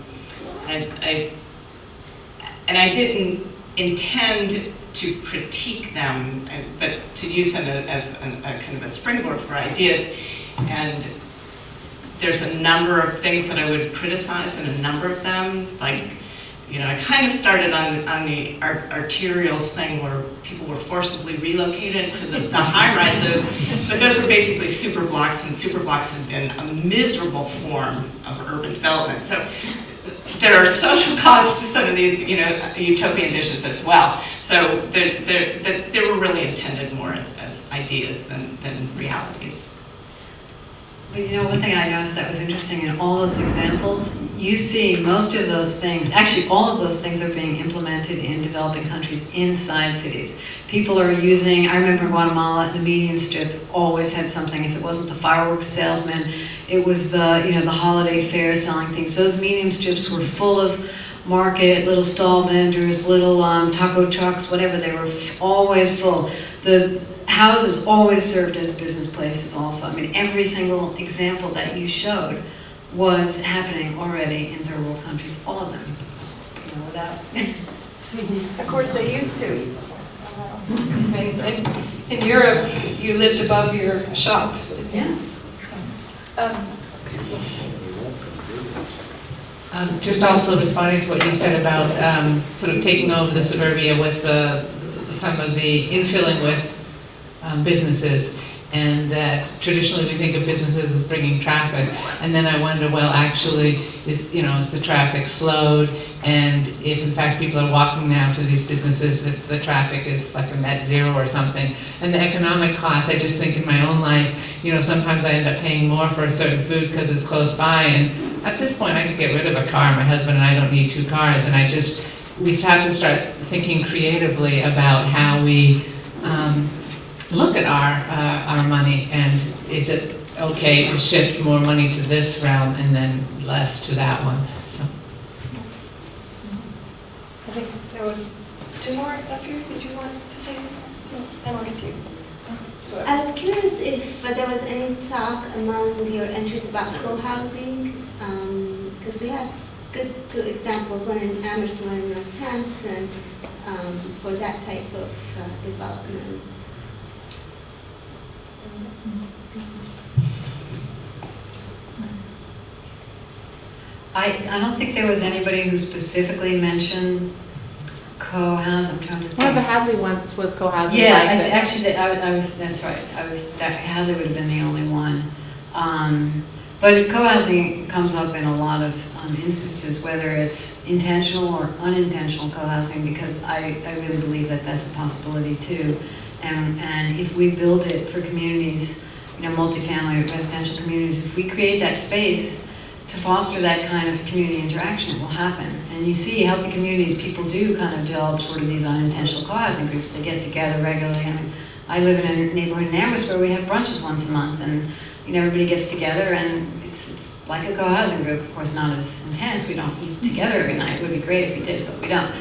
didn't intend to critique them, but to use them as a kind of a springboard for ideas. And there's a number of things that I would criticize, and a number of them, like, you know, I kind of started on the arterials thing where people were forcibly relocated to the high rises, but those were basically super blocks, and super blocks had been a miserable form of urban development. So there are social costs to some of these, you know, utopian visions as well. So they were really intended more as ideas than realities. But you know, one thing I noticed that was interesting in all those examples, you see most of those things, actually all of those things are being implemented in developing countries inside cities. People are using, I remember in Guatemala, the median strip always had something. If it wasn't the fireworks salesman, it was the, you know, the holiday fair selling things. Those median strips were full of market, little stall vendors, little taco trucks, whatever, they were always full. The houses always served as business places also. I mean, every single example that you showed was happening already in third world countries, all of them. You know, without... Of course, they used to. And in Europe, you lived above your shop. Yeah. Just also responding to what you said about sort of taking over the suburbia with some of the infilling with businesses, and that traditionally we think of businesses as bringing traffic, and then I wonder, well, actually, is the traffic slowed, and if in fact people are walking now to these businesses, if the traffic is like a net zero or something, and the economic cost, I just think in my own life, sometimes I end up paying more for a certain food because it's close by, and at this point I could get rid of a car, my husband and I don't need 2 cars, and we have to start thinking creatively about how we look at our money, and is it okay to shift more money to this realm and then less to that one? So. I think there was 2 more up here. Did you want to say anything? I don't get to. I was curious if there was any talk among your entries about co-housing, because we have good 2 examples, one in Amherst, one in Northampton, for that type of development. I don't think there was anybody who specifically mentioned co-housing. I'm trying to think. One of the Hadley ones was co-housing. Yeah, actually, I was. That's right. Hadley would have been the only one. But co-housing comes up in a lot of instances, whether it's intentional or unintentional co-housing, because I really believe that that's a possibility too. And if we build it for communities, multifamily residential communities, if we create that space to foster that kind of community interaction, it will happen. And you see healthy communities, people do kind of develop sort of these unintentional co-housing groups. They get together regularly. I mean, I live in a neighborhood in Amherst where we have brunches once a month, and everybody gets together, and it's like a co-housing group. Of course, not as intense. We don't eat together every night. It would be great if we did, but we don't.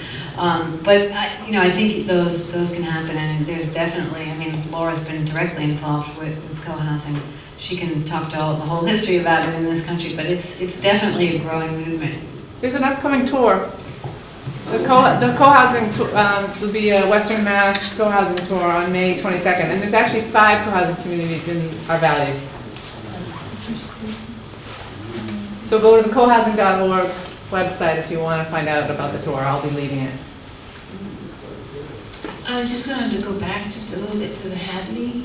But I think those can happen, and there's definitely. I mean, Laura's been directly involved with co-housing. She can talk to the whole history about it in this country, but it's definitely a growing movement. There's an upcoming tour. The co-housing will be a Western Mass co-housing tour on May 22nd, and there's actually 5 co-housing communities in our valley. So go to the cohousing.org website if you want to find out about the tour. I'll be leading it. I was just going to go back just a little bit to the Hadley.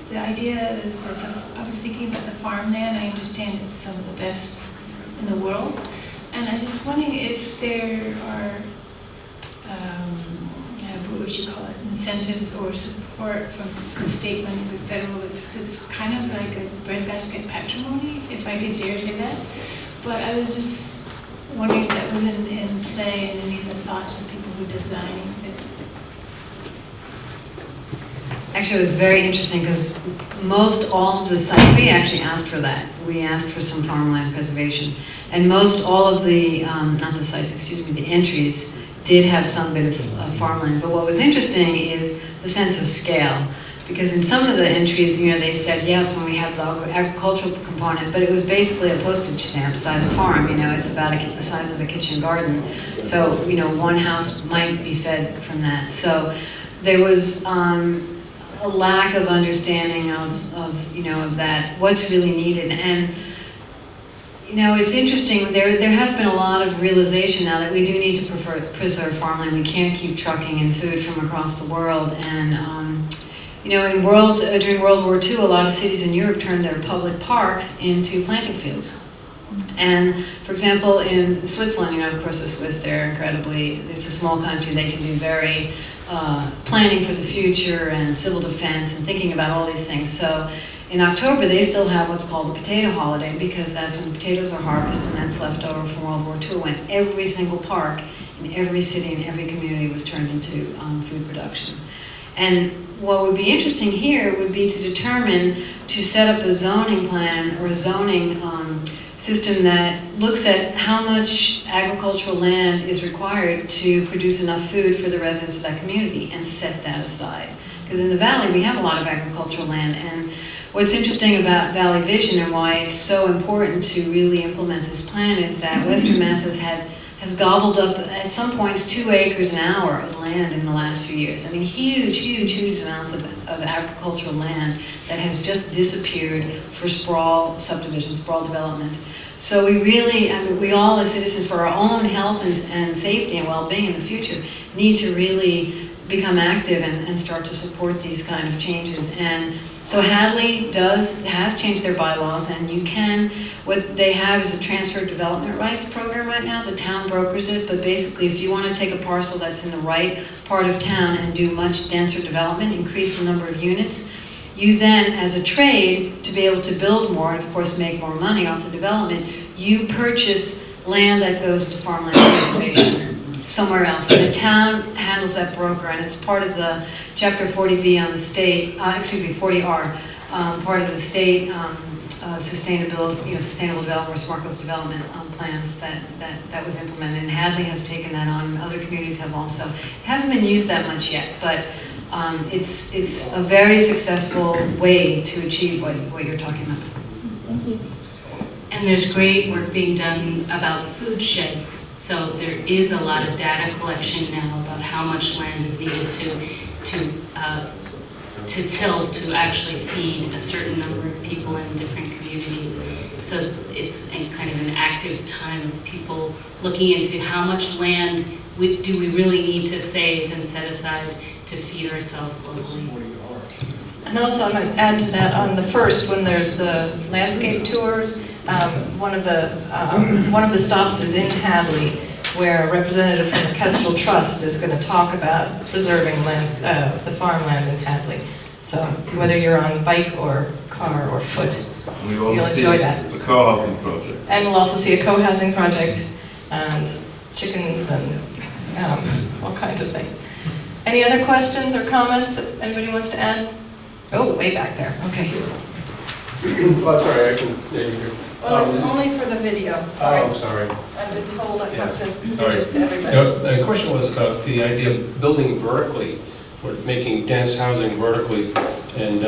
The idea is that I was thinking about the farmland. I understand it's some of the best in the world. And I'm just wondering if there are, what would you call it, incentives or support from state monies or federal. This is kind of like a breadbasket patrimony, if I could dare say that. But I was just wondering if that was in play and any of the thoughts of people who are designing it. Actually, it was very interesting because most all of the sites, we actually asked for that. We asked for some farmland preservation. And most all of the, not the sites, excuse me, the entries did have some bit of farmland. But what was interesting is the sense of scale. Because in some of the entries, they said, yes, when we have the agricultural component, but it was basically a postage stamp size farm. It's about the size of a kitchen garden. So, one house might be fed from that. So there was a lack of understanding of that, what's really needed. And, it's interesting, there has been a lot of realization now that we do need to preserve farmland. We can't keep trucking in food from across the world. And, during World War II, a lot of cities in Europe turned their public parks into planting fields. And for example, in Switzerland, you know, of course the Swiss, they're incredibly, it's a small country, they can do very planning for the future and civil defense and thinking about all these things. So in October, they still have what's called the potato holiday, because that's when potatoes are harvested and that's left over from World War II, when every single park in every city and every community was turned into food production. And what would be interesting here would be to determine to set up a zoning plan or a zoning system that looks at how much agricultural land is required to produce enough food for the residents of that community and set that aside. Because in the Valley, we have a lot of agricultural land, and what's interesting about Valley Vision and why it's so important to really implement this plan is that Western Mass has gobbled up, at some points, 2 acres an hour of land in the last few years. I mean, huge amounts of agricultural land that has just disappeared for sprawl subdivision, sprawl development. So we really, I mean, we all as citizens, for our own health and safety and well-being in the future, need to really become active and start to support these kind of changes. And so Hadley has changed their bylaws, and you can, what they have is a transfer development rights program right now. The town brokers it, but basically if you want to take a parcel that's in the right part of town and do much denser development, increase the number of units, you then, as a trade, to be able to build more and of course make more money off the development, you purchase land that goes to farmland conservation somewhere else. And the town handles that broker, and it's part of the Chapter 40B on the state, 40R, part of the state sustainable development or smart growth development plans that was implemented. And Hadley has taken that on, and other communities have also. It hasn't been used that much yet, but it's a very successful way to achieve what you're talking about. Thank you. And there's great work being done about food sheds. So there is a lot of data collection now about how much land is needed to till to actually feed a certain number of people in different communities. So it's a kind of an active time of people looking into how much land do we really need to save and set aside to feed ourselves locally. And also I'm going to add to that, on the first, when there's the landscape tours, one of the stops is in Hadley, where a representative from the Kestrel Trust is going to talk about preserving the farmland in Hadley. So whether you're on bike or car or foot, you'll enjoy that. The co-housing project. And we'll also see a co-housing project and chickens and all kinds of things. Any other questions or comments that anybody wants to add? Oh, way back there. Okay. Oh, sorry, I can. Yeah, you do. Well, it's only for the video. Sorry. Oh, sorry. I've been told I have to do Sorry. this to everybody. No, the question was about the idea of building vertically, or making dense housing vertically, and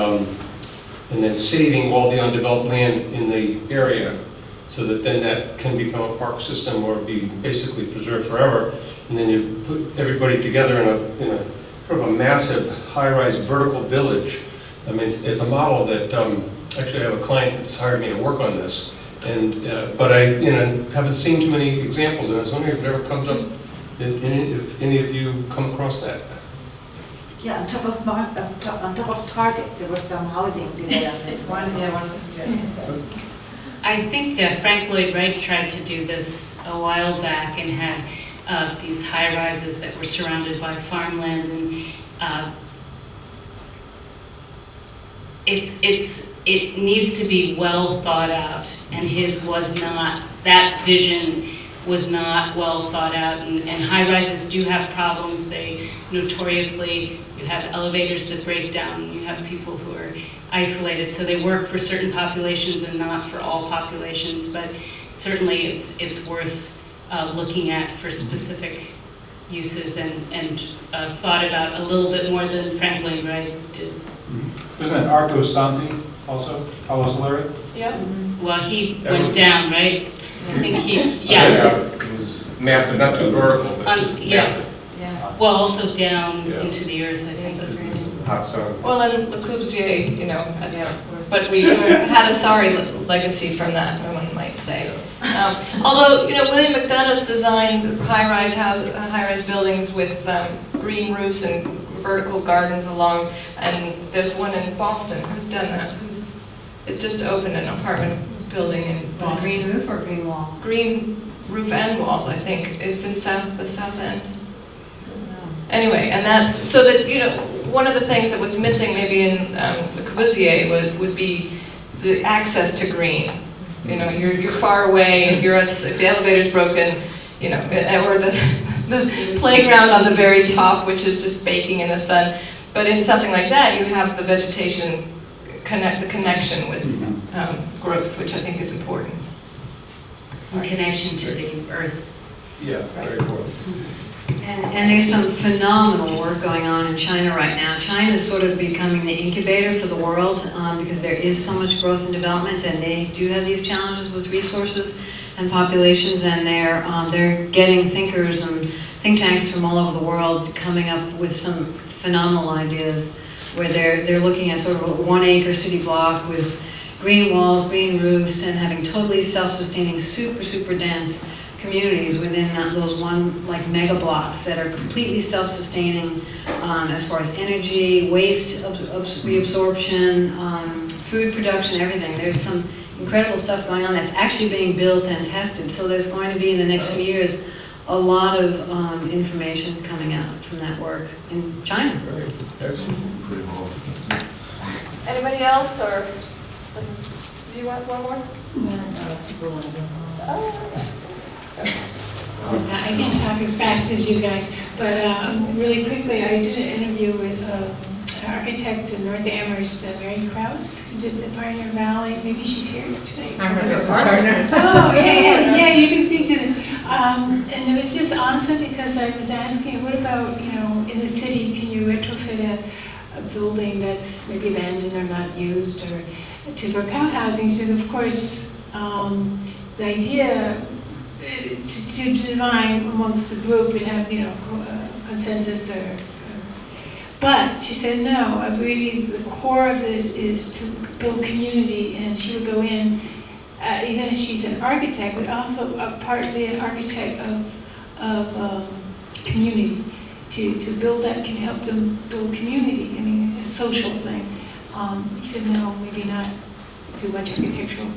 then saving all the undeveloped land in the area, so that then that can become a park system or be basically preserved forever. And then you put everybody together in a sort of a massive high-rise vertical village. I mean, it's a model that actually I have a client that's hired me to work on this, and but I haven't seen too many examples, and I was wondering if it ever comes up, if any of you come across that. Yeah, on top of Target, there was some housing development. One of the suggestions. I think Frank Lloyd Wright tried to do this a while back and had these high rises that were surrounded by farmland, and it needs to be well thought out, and his was not. That vision was not well thought out, and high rises do have problems. They notoriously, you have elevators that break down, you have people who are isolated, so they work for certain populations and not for all populations, but certainly it's worth looking at for specific uses and thought about a little bit more than Frank Lloyd Wright did. Isn't it Arco Santi also, Palos Larry? Yeah. Well, he went down, right? I think he, It was massive, not too vertical, but yeah. massive. Yeah. Well, also down into the earth, I think. Hot sun. Well, and Le Corbusier, but we had a sorry legacy from that, one might say. Although, William McDonough's designed high-rise buildings with green roofs and vertical gardens along, and there's one in Boston. Who's done that? It just opened an apartment building in Was it Boston. green roof or green wall? Green roof and walls, I think. It's in the south end. Anyway, and that's, so that, you know, one of the things that was missing maybe in Le Corbusier would be the access to green. You know, you're far away, if the elevator's broken, you know, or the playground on the very top, which is just baking in the sun. But in something like that, you have the vegetation the connection with growth, which I think is important. In connection to the earth. Yeah, very important. And there's some phenomenal work going on in China right now. China is sort of becoming the incubator for the world because there is so much growth and development, and they do have these challenges with resources and populations, and they're getting thinkers and think tanks from all over the world coming up with some phenomenal ideas where they're looking at sort of a 1 acre city block with green walls, green roofs, and having totally self-sustaining, super dense communities within those like mega blocks that are completely self-sustaining as far as energy, waste reabsorption, food production, everything. There's some incredible stuff going on that's actually being built and tested. So there's going to be in the next few years a lot of information coming out from that work in China. Right. Excellent. Anybody else, or do you want one more? I can't talk as fast as you guys, but really quickly, I did an interview with an architect in North Amherst, Mary Krause, who did the Pioneer Valley. Maybe she's here today. I'm her business partner. Oh, yeah, you can speak to them. And it was just awesome because I was asking, what about, you know, in the city, can you retrofit a building that's maybe abandoned or not used or for cow housing? She said, of course, the idea to design amongst the group and have, you know, consensus but she said, no, really the core of this is to build community, and she would go in, even if she's an architect, but also partly an architect of community, to build that, can help them build community. I mean, a social thing, even though maybe not do much architectural.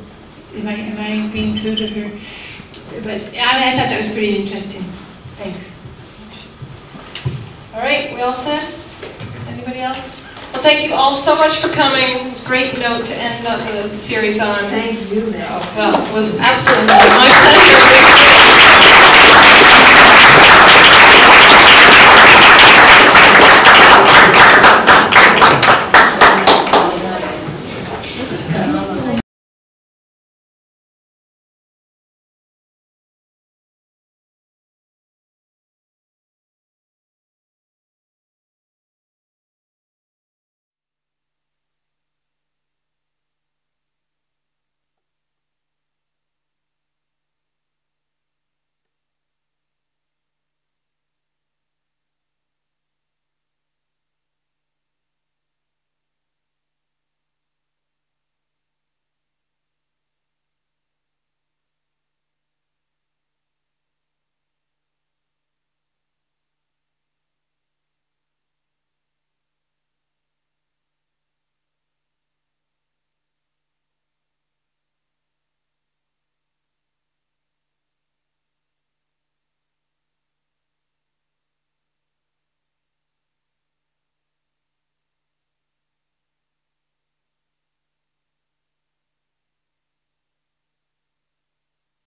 Am I being true to her? But I thought that was pretty interesting. Thanks. All right, we all set? Anybody else? Well, thank you all so much for coming. Great note to end the series on. Thank you, Mel. Well, it was absolutely my pleasure.